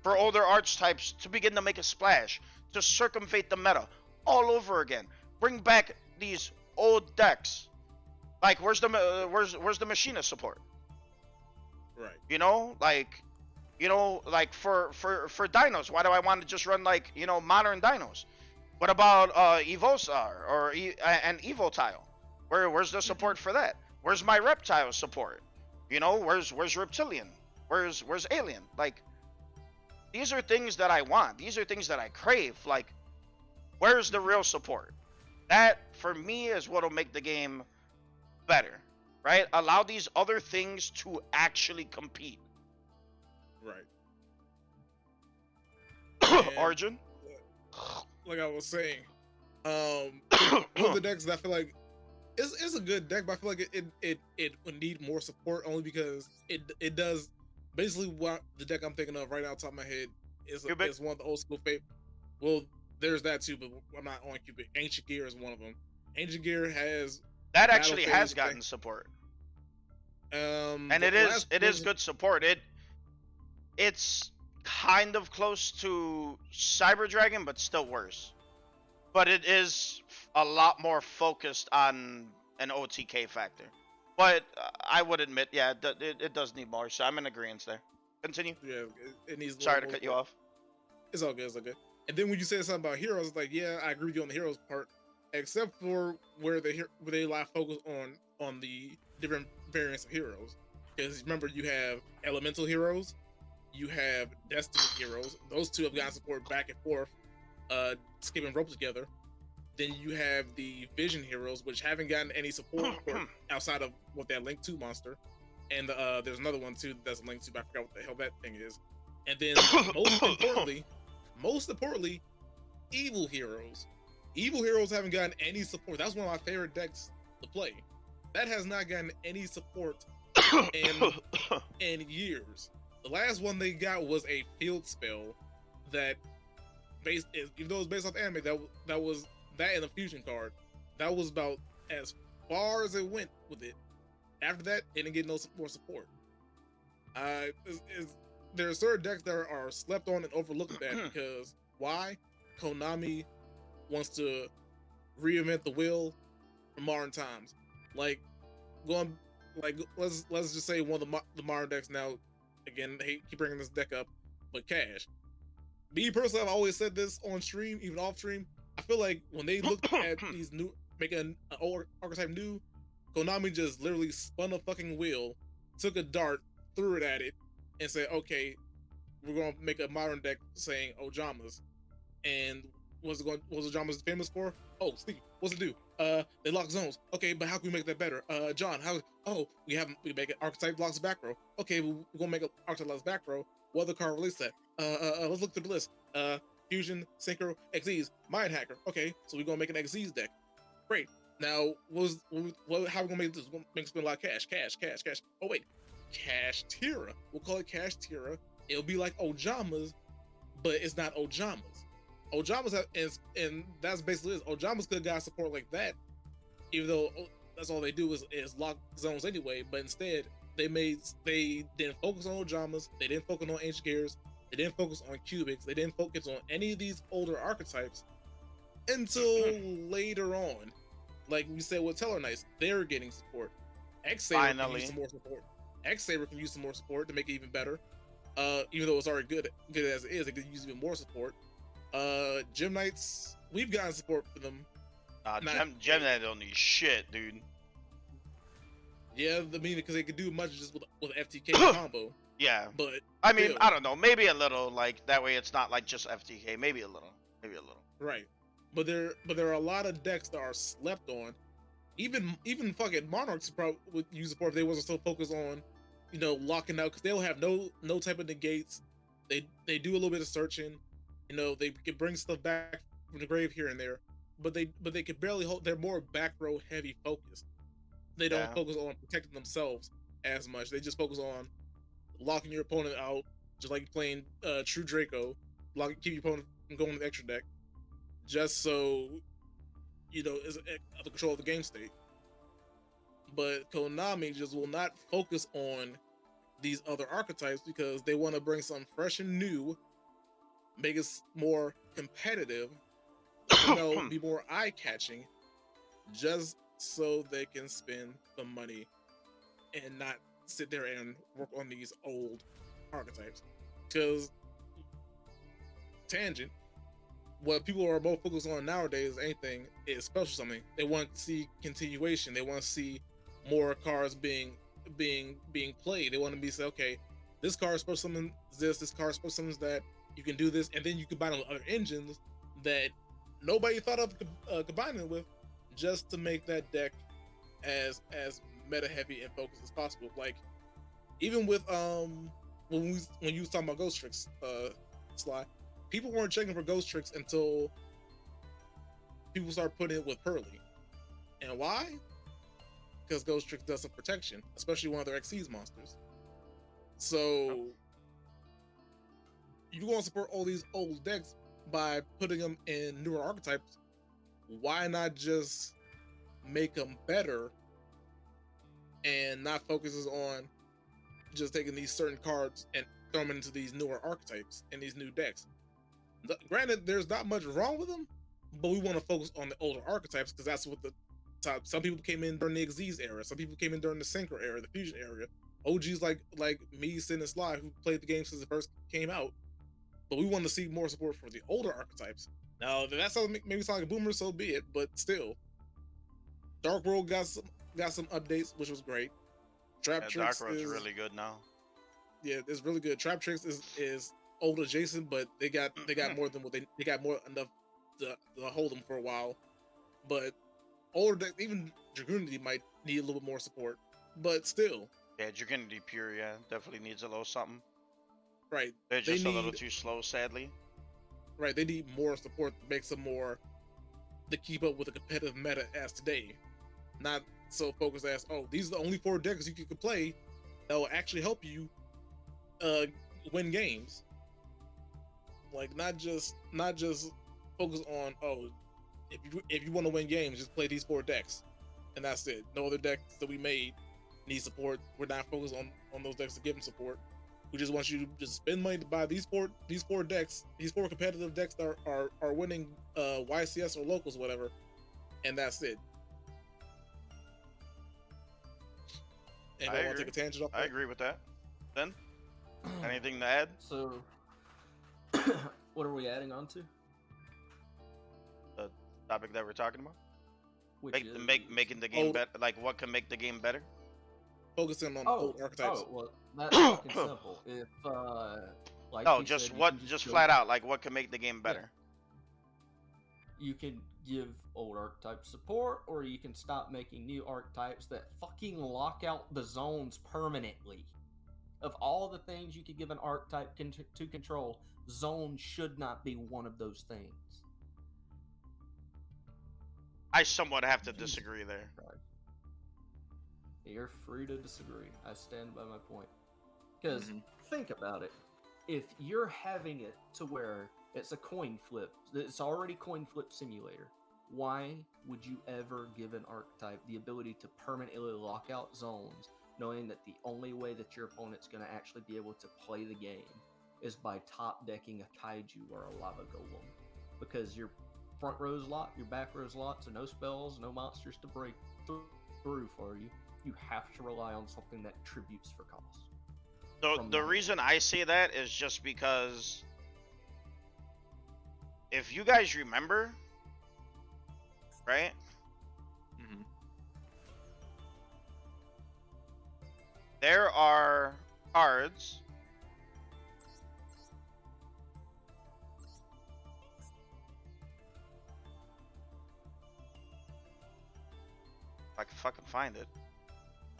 for older archetypes to begin to make a splash, to circumvent the meta all over again. Bring back these old decks. Like, where's the Machina support? Right. You know, like for dinos, why do I want to just run, like, you know, modern dinos? What about Evosar or an Evotile? Where's the support for that? Where's my reptile support? You know, where's Reptilian? Where's Alien? Like, these are things that I want. These are things that I crave. Like, where's the real support? That, for me, is what'll make the game better, right? Allow these other things to actually compete. Right. Origin? Like I was saying, one of the decks that I feel like is a good deck, but I feel like it would need more support, only because it does basically what the deck I'm thinking of right now, top of my head, is one of the old school favorite. Well, there's that too, but I'm not on Cupid. Ancient Gear is one of them. Ancient Gear has actually gotten support. And it is good support. It's kind of close to Cyber Dragon, but still worse. But it is a lot more focused on an OTK factor. But I would admit, yeah, it does need more. So I'm in agreement there. Continue. Yeah, it needs. Sorry to cut you off. It's all good. It's all good. And then when you said something about heroes, it's like, yeah, I agree with you on the heroes part, except for where they lie focus on the different variants of heroes. Because remember, you have elemental heroes, you have destiny heroes. Those two have gotten support back and forth, skipping rope together. Then you have the vision heroes, which haven't gotten any support outside of what that Link 2 monster. And there's another one too that's a Link 2, but I forgot what the hell that thing is. And then most importantly, evil heroes. Evil heroes haven't gotten any support. That's one of my favorite decks to play. That has not gotten any support in years. The last one they got was a field spell that, even though it was based off anime, that was that and a fusion card. That was about as far as it went with it. After that, it didn't get no more support. There are certain decks that are slept on and overlooked at because why? Konami wants to reinvent the wheel for modern times. Let's just say one of the modern decks now. Again, they keep bringing this deck up, but Cash. Me personally, I've always said this on stream, even off stream. I feel like when they looked at these new, making an old archetype new, Konami just literally spun a fucking wheel, took a dart, threw it at it, and said, "Okay, we're gonna make a modern deck saying Ojamas." And what's Ojamas famous for? Oh, Steve, what's it do? They lock zones. Okay, but how can we make that better? John, how? Oh, we make it archetype locks back row. Okay, we're gonna make an archetype locks back row. What other card release that? Let's look through the list. Fusion, Synchro, Xyz, Mind Hacker. Okay, so we're gonna make an Xyz deck. Great. Now, how are we gonna make this? We're gonna make spend a lot of cash. Oh wait, Cash Tira. We'll call it Cash Tira. It'll be like Ojamas, but it's not Ojamas. Ojamas and that's basically it. Ojamas could have got support like that, even though that's all they do is lock zones anyway. But instead, they didn't focus on Ojamas. They didn't focus on Ancient Gears. They didn't focus on Cubics. They didn't focus on any of these older archetypes until later on. Like we said with Teller Knights, they're getting support. X-Saber can use some more support. X-Saber can use some more support to make it even better. Even though it's already good as it is, it could use even more support. Gym Knights, we've gotten support for them. Gem Knight don't need shit, dude. Yeah, I mean, because they could do much just with FTK combo. Yeah, but I mean, I don't know, maybe a little, like that way it's not like just FTK, maybe a little. Right, but there are a lot of decks that are slept on. Even fucking Monarchs probably would use support if they wasn't so focused on, locking out, because they'll have no type of negates. They do a little bit of searching. They can bring stuff back from the grave here and there, but they can barely hold. They're more back row heavy focused. They don't focus on protecting themselves as much. They just focus on locking your opponent out, just like playing True Draco, keep your opponent from going to the extra deck, just so is under control of the game state. But Konami just will not focus on these other archetypes because they want to bring something fresh and new, make it more competitive, be more eye-catching, just so they can spend the money and not sit there and work on these old archetypes. Because tangent, what people are more focused on nowadays, anything, is special something. They want to see continuation. They want to see more cards being played. They want to be say, okay, this card is supposed to summon this card is supposed to summon that. You can do this, and then you combine it with other engines that nobody thought of combining with, just to make that deck as meta heavy and focused as possible. Like even with when you was talking about Ghost Tricks, Sly, people weren't checking for Ghost Tricks until people started putting it with Pearly. And why? Because Ghost Tricks does some protection, especially one of their Xyz monsters. So you want to support all these old decks by putting them in newer archetypes. Why not just make them better and not focuses on just taking these certain cards and throw them into these newer archetypes and these new decks? Granted, there's not much wrong with them, but we want to focus on the older archetypes because that's what the top. Some people came in during the Xyz era. Some people came in during the Synchro era, the Fusion era. OGs like me, Sin, and Sly, who played the game since it first came out. But we want to see more support for the older archetypes. Now, that sounds maybe sound like a boomer, so be it. But still, Dark World got some updates, which was great. Trap Tricks Dark World's really good now. Yeah, it's really good. Trap Tricks is old adjacent, but they got more than what they got more enough to hold them for a while. But older decks, even Dragoonity might need a little bit more support. But still. Yeah, Dragoonity Pure, definitely needs a little something. Right. They're just a little too slow, sadly. Right, they need more support to make some more to keep up with the competitive meta as today. Not so focused as, oh, these are the only 4 decks you can play that will actually help you win games. Like not just focus on, oh, if you want to win games, just play these 4 decks. And that's it. No other decks that we made need support. We're not focused on those decks to give them support. We just want you to just spend money to buy these four decks, these 4 competitive decks that are winning YCS or locals, whatever, and that's it. Anybody want to take a tangent off that? I agree with that. Then, anything to add? So, What are we adding on to? The topic that we're talking about. Which is... Making the game Oh. better. Like what can make the game better? Focusing on Oh, old archetypes. well, that's fucking simple. If like No, he just said, you what? can Just go- flat out, like what can make the game better? You can give old archetypes support, or you can stop making new archetypes that fucking lock out the zones permanently. Of all the things you could give an archetype to control, zone should not be one of those things. I somewhat have to disagree there. You're free to disagree. I stand by my point. Because think about it. If you're having it to where it's a coin flip, it's already coin flip simulator, why would you ever give an archetype the ability to permanently lock out zones, knowing that the only way that your opponent's going to actually be able to play the game is by top decking a kaiju or a lava golem? Because your front row's locked, your back row's locked, so no spells, no monsters to break through for you. You have to rely on something that tributes for cost. The reason I say that is just because if you guys remember, right? There are cards if I can fucking find it.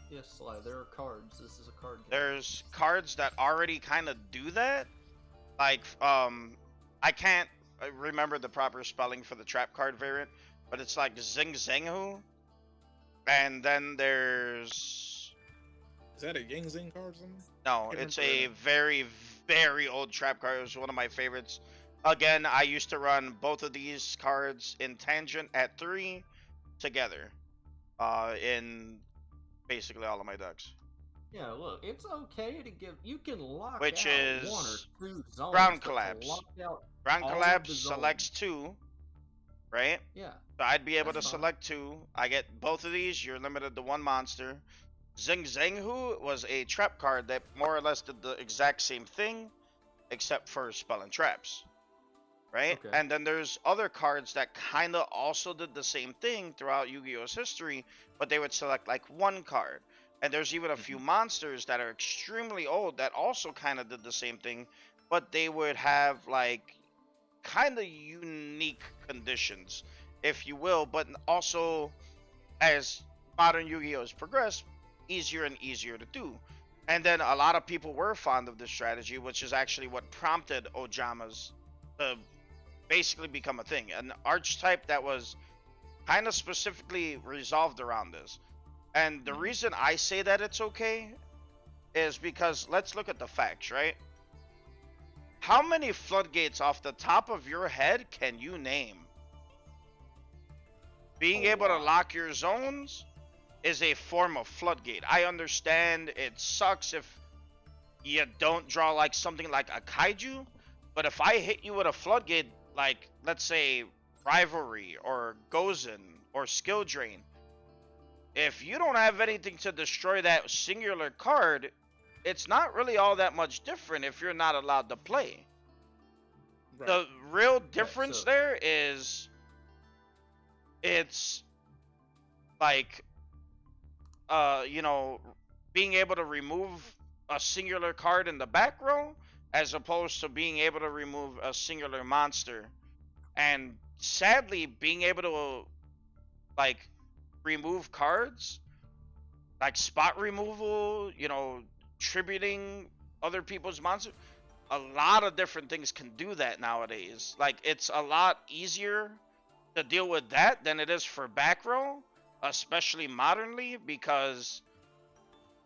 Yes, Sly, there are cards. This is a card game. There's cards that already kind of do that. Like, I can't remember the proper spelling for the trap card variant, but it's like Zing Zanghu. And then there's... Is that a Yang Zing card or something? No, it's a very, very old trap card. It was one of my favorites. Again, I used to run both of these cards in Tangent at 3 together. In basically all of my decks. Yeah, look, it's okay to give. You can lock Which out is one or two zones. Ground but to Collapse. lock out Ground all of Collapse the selects zones. 2, right? Yeah. So I'd be able to That's fine. select 2. I get both of these. You're limited to 1 monster. Zing Zanghu was a trap card that more or less did the exact same thing, except for spell and traps, right? Okay. And then there's other cards that kind of also did the same thing throughout Yu-Gi-Oh's history, but they would select like 1 card. And there's even a few monsters that are extremely old that also kind of did the same thing, but they would have like kind of unique conditions, if you will, but also as modern Yu-Gi-Oh has progressed, easier and easier to do. And then a lot of people were fond of this strategy, which is actually what prompted Ojamas to basically become a thing. An archetype that was kind of specifically resolved around this. And the reason I say that it's okay is because let's look at the facts, right? How many floodgates off the top of your head can you name? Being able to lock your zones is a form of floodgate. I understand it sucks if you don't draw like something like a kaiju, but if I hit you with a floodgate, like let's say Rivalry or Gozen or Skill Drain, if you don't have anything to destroy that singular card, it's not really all that much different if you're not allowed to play. Right. The real difference there is it's like you know, being able to remove a singular card in the back row as opposed to being able to remove a singular monster. And sadly, being able to like remove cards like spot removal, you know, tributing other people's monsters, a lot of different things can do that nowadays. Like it's a lot easier to deal with that than it is for back row, especially modernly, because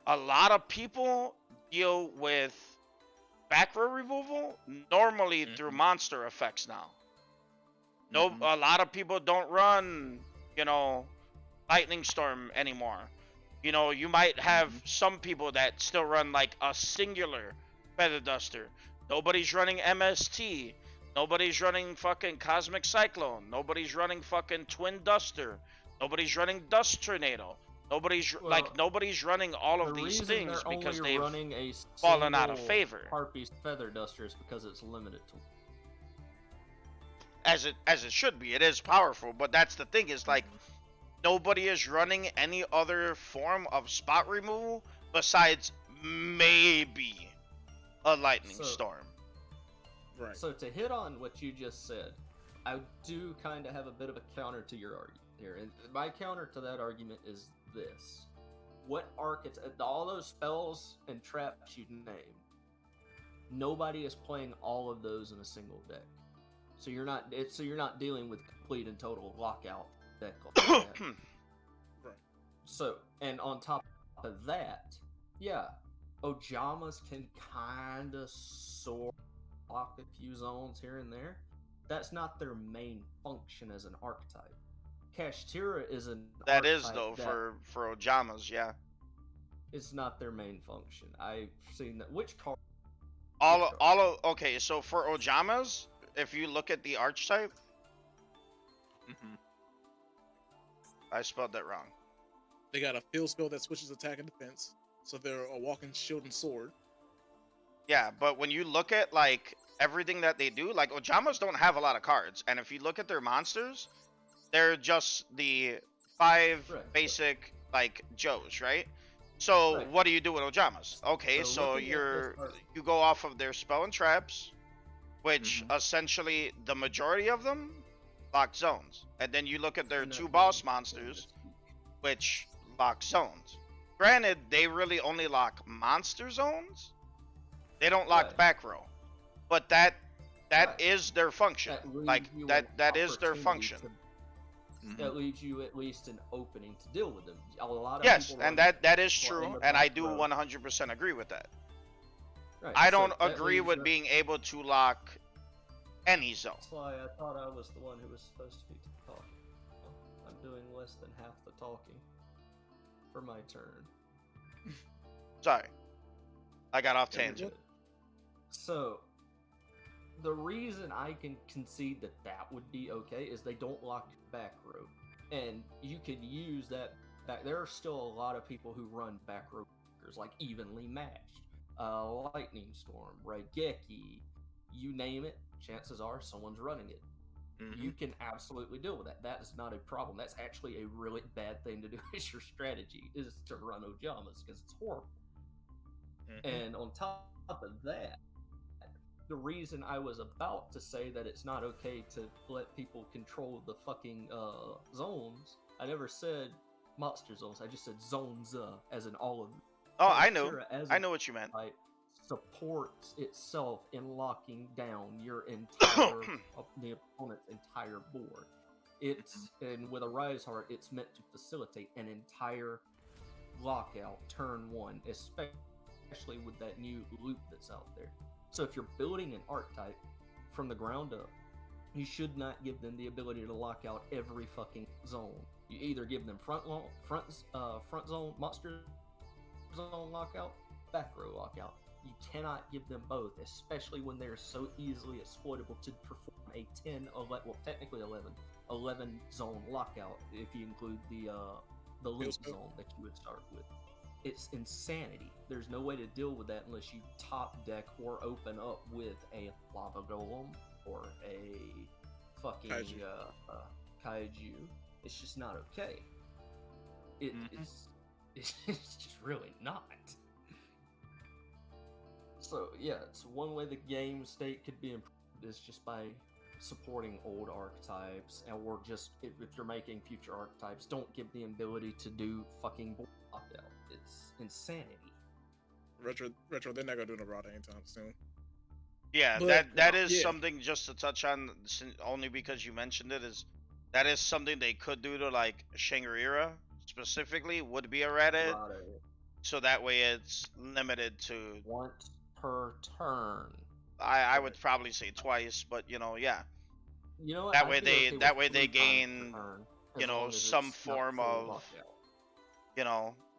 a lot of people deal with back row removal normally through monster effects now. No, a lot of people don't run, you know, Lightning Storm anymore. You know, you might have some people that still run like a singular Feather Duster. Nobody's running MST. Nobody's running fucking Cosmic Cyclone. Nobody's running fucking Twin Duster. Nobody's running Dust Tornado. Nobody's nobody's running all of these things because they've fallen out of favor. Harpy's Feather Duster is because it's limited to. as it should be. It is powerful, but that's the thing is like nobody is running any other form of spot removal besides maybe a lightning storm. Right. So to hit on what you just said, I do kind of have a bit of a counter to your argument here. And my counter to that argument is this. What all those spells and traps you name, nobody is playing all of those in a single deck. So you're not dealing with complete and total lockout deck like that. Right. So, and on top of that, yeah, Ojamas can kind of sort lock a few zones here and there. That's not their main function as an archetype. Kashtira is an That archetype is though that for Ojamas, yeah. it's not their main function. I've seen that. Which card? Okay, so for Ojamas, if you look at the archetype, I spelled that wrong. They got a field spell that switches attack and defense, so they're a walking shield and sword. Yeah, but when you look at like everything that they do, like Ojamas don't have a lot of cards, and if you look at their monsters, they're just the 5 basic like Joes, right? So what do you do with Ojamas? Okay, so you go off of their spell and traps, which essentially the majority of them lock zones, and then you look at their 2 boss monsters, which lock zones. Granted, they really only lock monster zones. They don't lock back row, but that is their function. That is their function. That leaves you at least an opening to deal with them. A lot of yes, people and that is true, and I do 100% agree with that. Right, I don't agree with being able to lock any zone. That's why I thought I was the one who was supposed to be talking. I'm doing less than half the talking for my turn. Sorry, I got off tangent. So, the reason I can concede that would be okay is they don't lock back row. And you could use that back. There are still a lot of people who run back row like evenly matched. Lightning Storm, Raigeki, you name it, chances are someone's running it. You can absolutely deal with that. That is not a problem. That's actually a really bad thing to do as your strategy, is to run Ojamas, because it's horrible. And on top of that, the reason I was about to say that it's not okay to let people control the fucking zones, I never said monster zones, I just said zones, as in all of them. Oh, I know what you meant. Supports itself in locking down your entire the opponent's entire board. It's and with a Rise Heart, it's meant to facilitate an entire lockout turn 1, especially with that new loop that's out there. So if you're building an archetype from the ground up, you should not give them the ability to lock out every fucking zone. You either give them front zone monster zone lockout, back row lockout. You cannot give them both, especially when they're so easily exploitable to perform a technically 11 zone lockout if you include the link zone that you would start with. It's insanity. There's no way to deal with that unless you top deck or open up with a lava golem or a fucking kaiju. It's just not okay. It's just really not. So yeah, it's one way the game state could be improved is just by supporting old archetypes, and or just if you're making future archetypes, don't give the ability to do fucking lockout. It's insanity. Retro, they're not gonna do no Rod anytime soon. Yeah, but, that is something just to touch on, only because you mentioned it, is that is something they could do to like Shangri-La specifically, would be a red edge, so that way it's limited to once per turn. I would probably say twice, but yeah. You know what? That way they gain some form of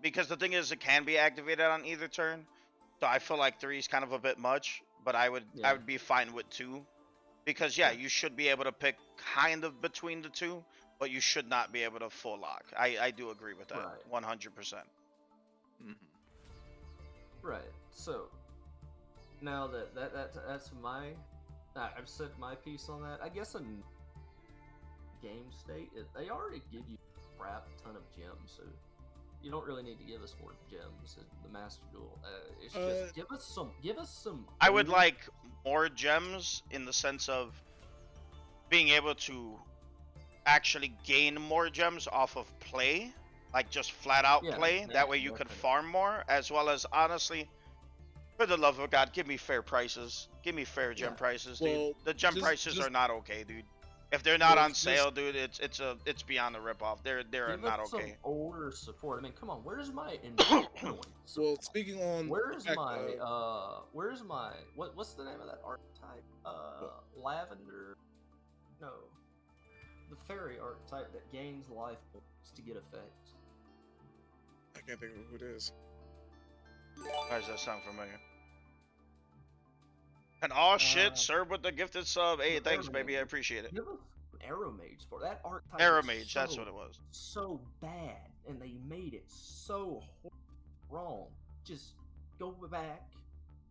because the thing is, it can be activated on either turn, so I feel like 3 is kind of a bit much, but I would be fine with 2, because you should be able to pick kind of between the 2, but you should not be able to full lock. I do agree with that 100%. Right. So now that's my I've said my piece on that. I guess game state, they already give you a crap ton of gems, so you don't really need to give us more gems in the Master Duel. It's just give us some. I would like more gems in the sense of being able to actually gain more gems off of play, like just flat out play. That way you could farm more, as well as honestly, for the love of God, give me fair prices. Give me fair gem prices, dude. The gem prices are not okay, dude. If they're not on sale, dude, it's beyond a ripoff. They're not okay. Some older support. I mean, come on. Where's my influence? Well, speaking on where's my what's the name of that archetype? Lavender. No, the fairy archetype that gains life points to get effects. I can't think of who it is. Why does that sound familiar? And shit, sir, with the gifted sub. Hey, thanks, baby. I appreciate it. Give us Arrow Mage support. That archetype. Arrow Mage, that's what it was. So bad, and they made it so wrong. Just go back,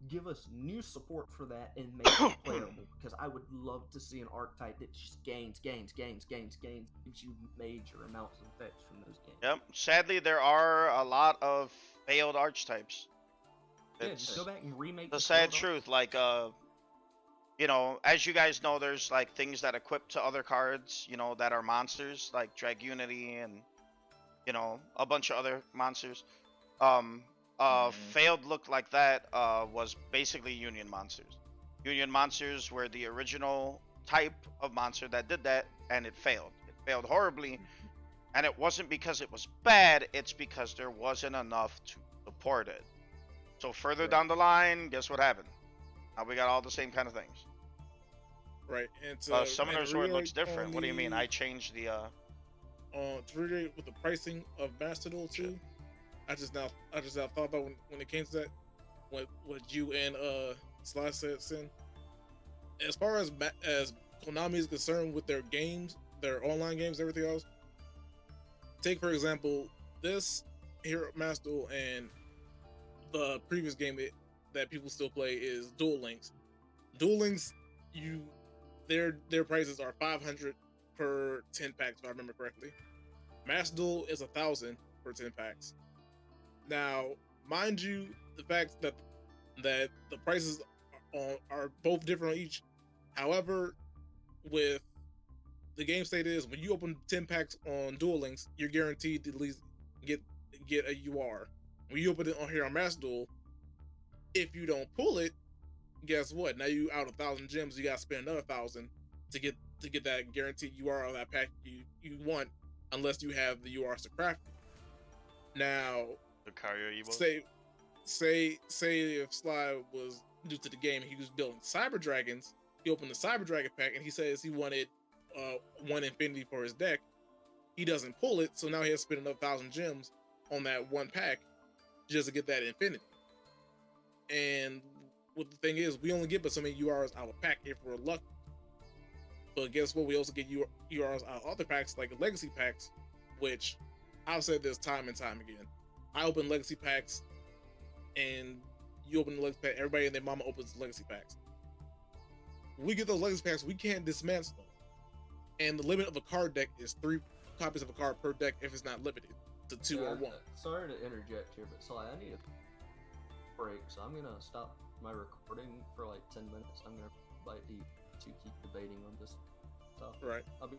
give us new support for that, and make it playable. Because I would love to see an archetype that just gains, gives you major amounts of effects from those games. Yep. Sadly, there are a lot of failed archetypes. Yeah, just go back and remake the sad truth. Like, you know, as you guys know, there's like things that equip to other cards, you know, that are monsters, like Dragunity and, you know, a bunch of other monsters. Failed look like that was basically Union monsters. Union monsters were the original type of monster that did that, and it failed. It failed horribly, and it wasn't because it was bad, it's because there wasn't enough to support it. So further down the line, guess what happened? Now we got all the same kind of things. Right, and Summoner's Sword looks different. What do you mean? I changed the to reiterate with the pricing of Master Duel 2, I just now thought about when it came to that, what you and Sly said, Sin. As far as Konami is concerned with their games, their online games, everything else. Take for example this here Master Duel and the previous game that people still play is Duel Links. Duel Links, their prices are 500 per 10 packs, if I remember correctly. Master Duel is 1,000 for 10 packs. Now, mind you, the fact that the prices are both different on each. However, with the game state is when you open 10 packs on Duel Links, you're guaranteed to at least get a UR. When you open it on here on Master Duel, if you don't pull it, guess what? Now you out 1,000 gems. You gotta spend another 1,000 to get that guaranteed UR of that pack you want, unless you have the URs to craft. Now, the Cario Evo. Say if Sly was new to the game, he was building Cyber Dragons. He opened the Cyber Dragon pack, and he says he wanted one Infinity for his deck. He doesn't pull it, so now he has to spend another 1,000 gems on that one pack just to get that Infinity. And what the thing is, we only get but so many URs out of a pack if we're lucky. But guess what? We also get URs out of other packs, like Legacy packs, which I've said this time and time again. I open Legacy packs, and you open the Legacy pack. Everybody and their mama opens Legacy packs. When we get those Legacy packs, we can't dismantle them. And the limit of a card deck is 3 copies of a card per deck if it's not limited to 2 or 1. Sorry to interject here, but Sly, I need a break, so I'm gonna stop my recording for like 10 minutes. I'm gonna invite you to keep debating on this topic. Right. I'll be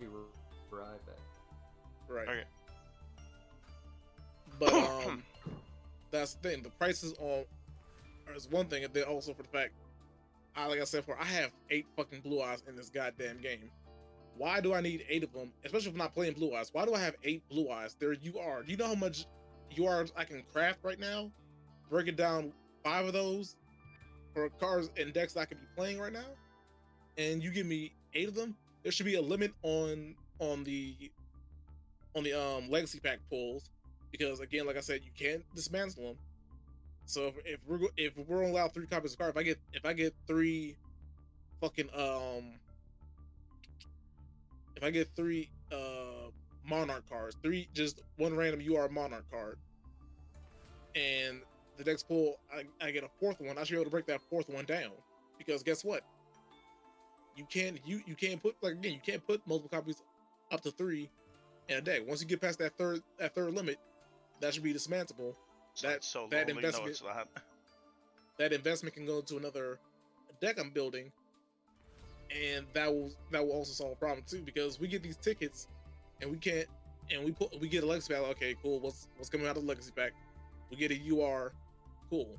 right back. Right. Okay. But that's the thing. The prices is one thing, and then also for the fact, like I said before, I have 8 fucking blue eyes in this goddamn game. Why do I need 8 of them? Especially if I'm not playing blue eyes. Why do I have 8 blue eyes? They're UR. Do you know how much URs I can craft right now? Break it down, 5 of those for cards and decks that I could be playing right now, and you give me 8 of them. There should be a limit on the legacy pack pulls, because again, like I said, you can't dismantle them. So if we're allowed 3 copies of cards, if I get 3 fucking if I get 3 Monarch cards, 3 just one random UR Monarch card, and the next pull I get a 4th one, I should be able to break that 4th one down, because guess what? You can't put, like, again, you can't put multiple copies up to 3 in a deck. Once you get past that third limit, that should be dismantleable. So That lonely. No, investment it's not. that investment can go to another deck I'm building, and that will also solve a problem too, because we get these tickets and we can't, and we get a legacy pack. Okay, cool. What's coming out of the legacy pack? We get a UR, cool,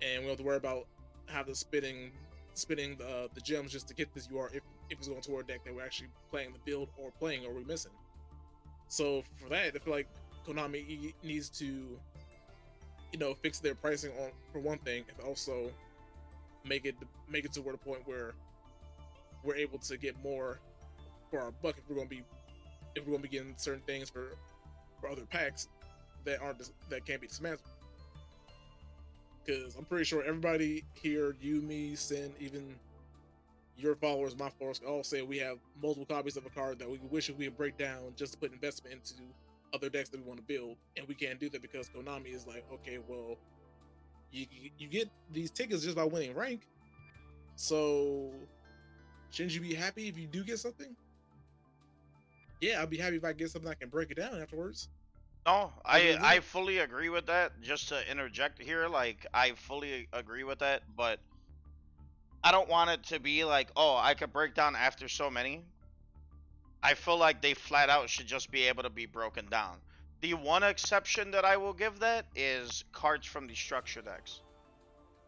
and we don't have to worry about having spinning the gems just to get this UR if it's going to our deck that we're actually playing the build or we're missing. So for that, I feel like Konami needs to, fix their pricing on for one thing, and also make it to where the point where we're able to get more for our buck if we're going to be getting certain things for other packs that can't be dismantled. Because I'm pretty sure everybody here, you, me, Sin, even your followers, my followers, all say we have multiple copies of a card that we wish we could break down just to put investment into other decks that we want to build, and we can't do that because Konami is like, okay, well, you get these tickets just by winning rank, so shouldn't you be happy if you do get something? Yeah, I'd be happy if I get something I can break it down afterwards. No, I fully agree with that. Just to interject here, like I fully agree with that, but I don't want it to be like, oh, I could break down after so many. I feel like they flat out should just be able to be broken down. The one exception that I will give that is cards from the structure decks.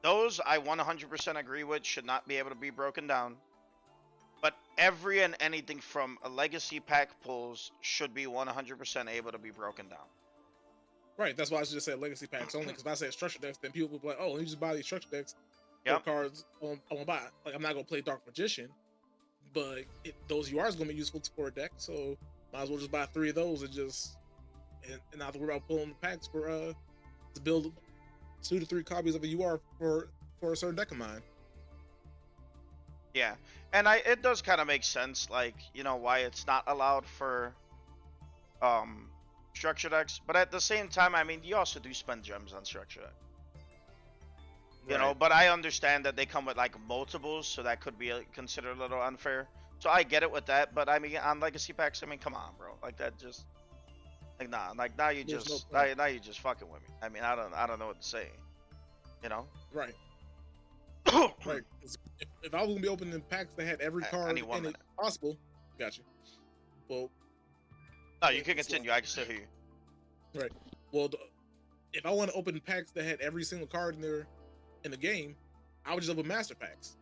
Those I 100% agree with should not be able to be broken down. But every and anything from a legacy pack pulls should be 100% able to be broken down. Right, that's why I just said legacy packs only, because if I said structure decks, then people would be like, oh, let me just buy these structure decks for cards I won't buy. Like, I'm not going to play Dark Magician, but those URs going to be useful for a deck, so might as well just buy 3 of those and not have to worry about pulling the packs for to build 2 to 3 copies of a UR for a certain deck of mine. Yeah, and it does kind of make sense, like, why it's not allowed for structure decks, but at the same time, I mean, you also do spend gems on structure deck. You know, but I understand that they come with like multiples, so that could be considered a little unfair. So I get it with that, but I mean, on legacy packs, I mean, come on, bro, like that just, like, nah, like now you just now you just fucking with me. I mean, I don't know what to say, Right. Right. If I was gonna be opening packs that had every card in it possible, gotcha. Well, no, you can continue. I can still hear you. Right. Well, if I want to open packs that had every single card in the game, I would just open master packs,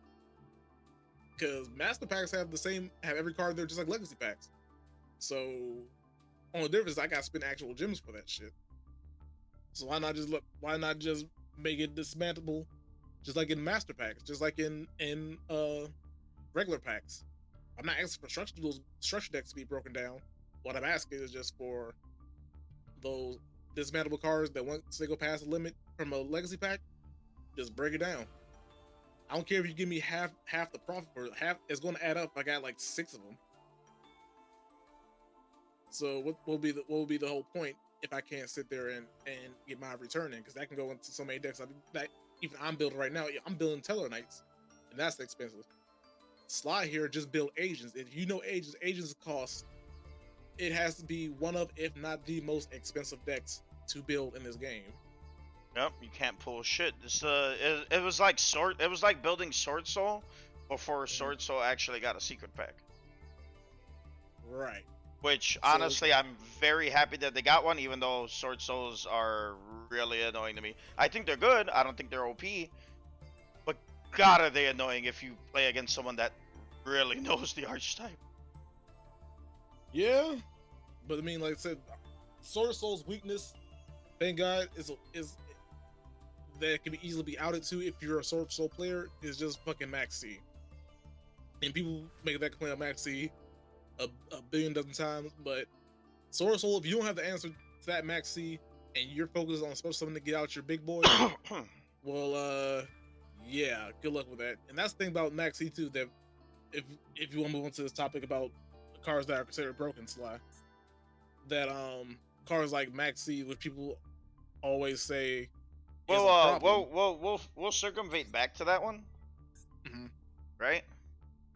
because master packs have every card there, just like legacy packs. So only difference is I gotta spend actual gems for that shit. So why not just make it dismantlable, just like in master packs, just like in regular packs? I'm not asking for those structure decks to be broken down. What I'm asking is just for those dismantlable cards that once they go past the limit from a legacy pack, just break it down. I don't care if you give me half the profit, for half it's going to add up. I got like 6 of them. So what will be the whole point if I can't sit there and get my return in? Because that can go into so many decks that even I'm building right now. I'm building Teller Knights, and that's expensive. Sly here just build agents. If you know agents cost, it has to be one of, if not the most expensive decks to build in this game. Yep, you can't pull shit. This it was like building Sword Soul before Sword Soul actually got a secret pack. Right. Which honestly, I'm very happy that they got one, even though Sword Souls are really annoying to me. I think they're good. I don't think they're OP, but God, are they annoying if you play against someone that really knows the archetype. Yeah, but I mean, like I said, Sword Soul's weakness, thank God, is that can easily be outed to if you're a Sword Soul player, is just fucking Max C. And people make that claim of Max C a billion dozen times, but Sword Soul, if you don't have the answer to that Max C and you're focused on special something to get out your big boy, well, yeah, good luck with that. And that's the thing about Max C too, that if you want to move on to this topic about cars that are considered broken, Sly, that cars like Max C, which people always say, we'll circumvent back to that one, right?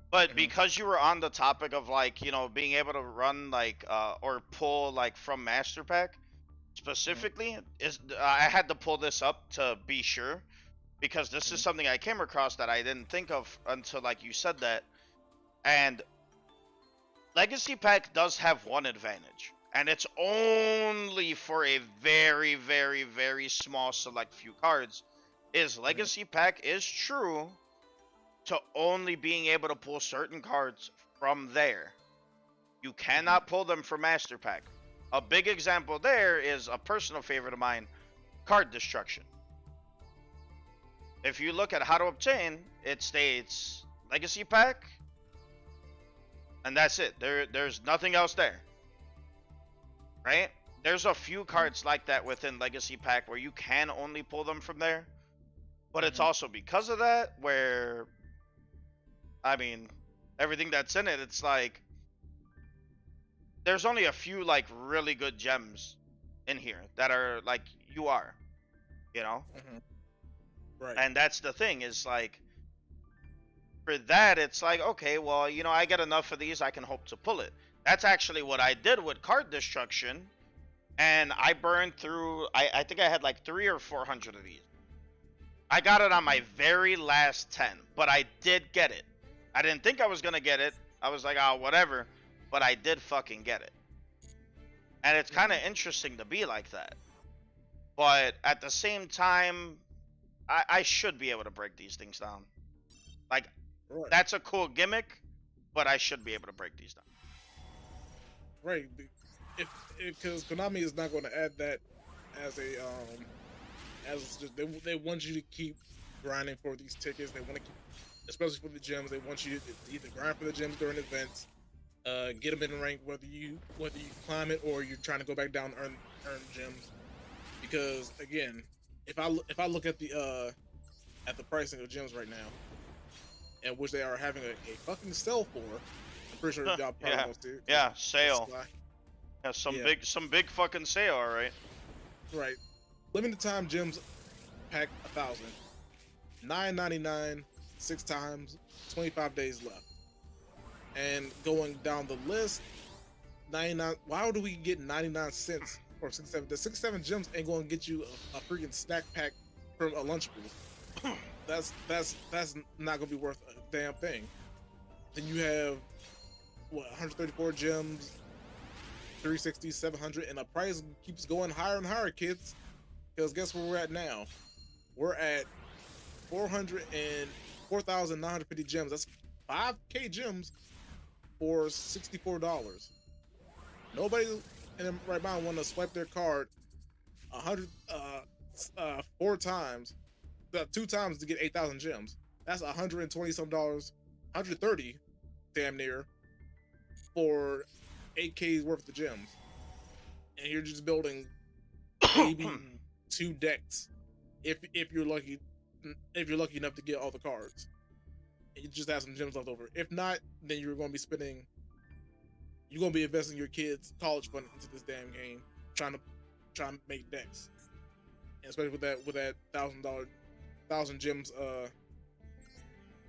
But Mhm. because you were on the topic of like, being able to run like or pull like from Master Pack specifically, I had to pull this up to be sure because this is Mhm. something I came across that I didn't think of until like you said that. And Legacy Pack does have one advantage, and it's only for a very, very, very small select few cards. Is Mhm. Legacy Pack is true to only being able to pull certain cards from there. You Mhm. cannot pull them from Master Pack. A big example there is a personal favorite of mine, card destruction. If you look at how to obtain, it states Legacy Pack, and that's it. There's nothing else there, right? There's a few Mhm. cards like that within Legacy Pack where you can only pull them from there, but it's Mhm. also because of that where, I mean, everything that's in it, it's like there's only a few like really good gems in here that are like you are, you know? Mhm. Right. And that's the thing is like for that it's like okay, well, I get enough of these I can hope to pull it. That's actually what I did with card destruction, and I burned through I think I had like 3 or 400 of these. I got it on my Mhm. very last 10, but I did get it. I didn't think I was going to get it. I was like, "Oh, whatever." But I did fucking get it. And it's kind of Mhm. interesting to be like that. But at the same time, I should be able to break these things down. Like, Right. that's a cool gimmick, but I should be able to break these down. Right. If because Konami is not going to add that as a as just they want you to keep grinding for these tickets. They want to keep, especially for the gyms. They want you to either grind for the gyms during events, get them in rank, whether you climb it or you're trying to go back down and earn gems. Because again, if I look at the pricing of gyms right now, and which they are having a fucking sale for, I'm pretty sure y'all probably Yeah. gonna see it Yeah, because sale. Yeah, some yeah, big fucking sale, all right. right. Limited time gyms pack 1,000, 9.99, 6 times, 25 days left. And going down the list, 99. Why do we get 99 cents or 67? The 67 gems ain't going to get you a freaking snack pack from a Lunchable. That's not going to be worth a damn thing. Then you have what 134 gems, 360, 700, and the price keeps going higher and higher, kids. Because guess where we're at now? We're at 400 and 4,950 gems. That's 5K gems for $64. Nobody in their right mind want to swipe their card 4 times, 2 times to get 8,000 gems. That's 120 some dollars, 130 damn near for 8K's worth of gems, and you're just building maybe 2 decks if you're lucky, if you're lucky enough to get all the cards. And you just have some gems left over. If not, then you're gonna be investing your kids' college fund into this damn game, trying to make decks, and especially with that thousand gems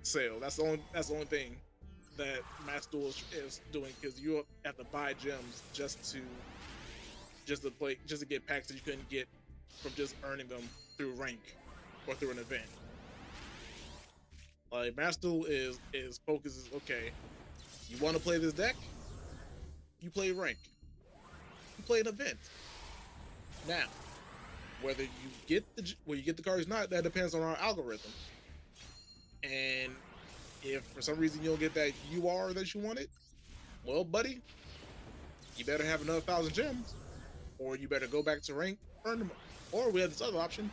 sale. That's the only thing that Mass Duel is doing, because you have to buy gems just to get packs that you couldn't get from just earning them through rank or through an event. Like Mass Duel is focuses. Okay, you want to play this deck? You play rank. You play an event. Now, whether you get the cards or not, that depends on our algorithm. And if for some reason you don't get that UR that you wanted, well, buddy, you better have another 1,000 gems, or you better go back to rank, earn them. Or we have this other option.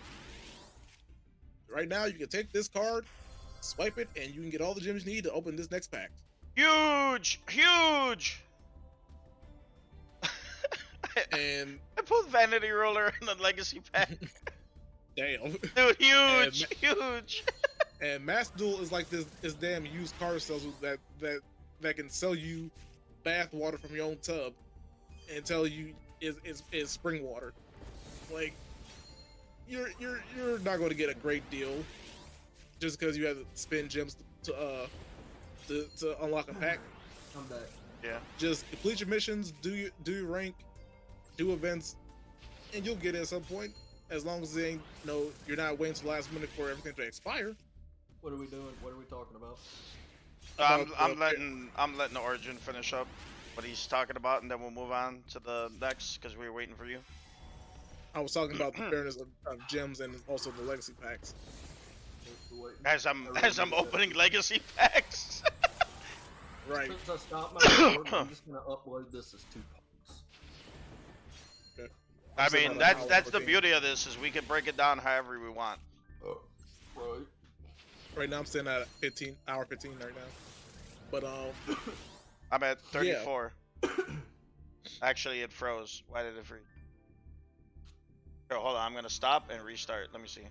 Right now, you can take this card, swipe it, and you can get all the gems you need to open this next pack. Huge, huge. And I pulled Vanity Roller in the Legacy Pack. damn, Dude, and huge, huge. and Mass Duel is like this damn used car sales that can sell you bath water from your own tub and tell you is spring water. Like you're not going to get a great deal just because you have to spend gems to unlock a pack. I'm back. Yeah. Just complete your missions, do your rank, do events, and you'll get it at some point. As long as they ain't, you're not waiting till the last minute for everything to expire. What are we doing? What are we talking about? I'm letting the Origin finish up what he's talking about, and then we'll move on to the next because we were waiting for you. I was talking about the fairness of gems and also the legacy packs. As I'm opening legacy packs. Right. Since I stopped my recording, I'm just gonna upload this as 2 parts. Okay. I mean, that's the beauty of this is we can break it down however we want. Right. Right now I'm sitting at 15 right now. But I'm at 34. Yeah. Actually, it froze. Why did it freeze? Oh, hold on, I'm gonna stop and restart. Let me see.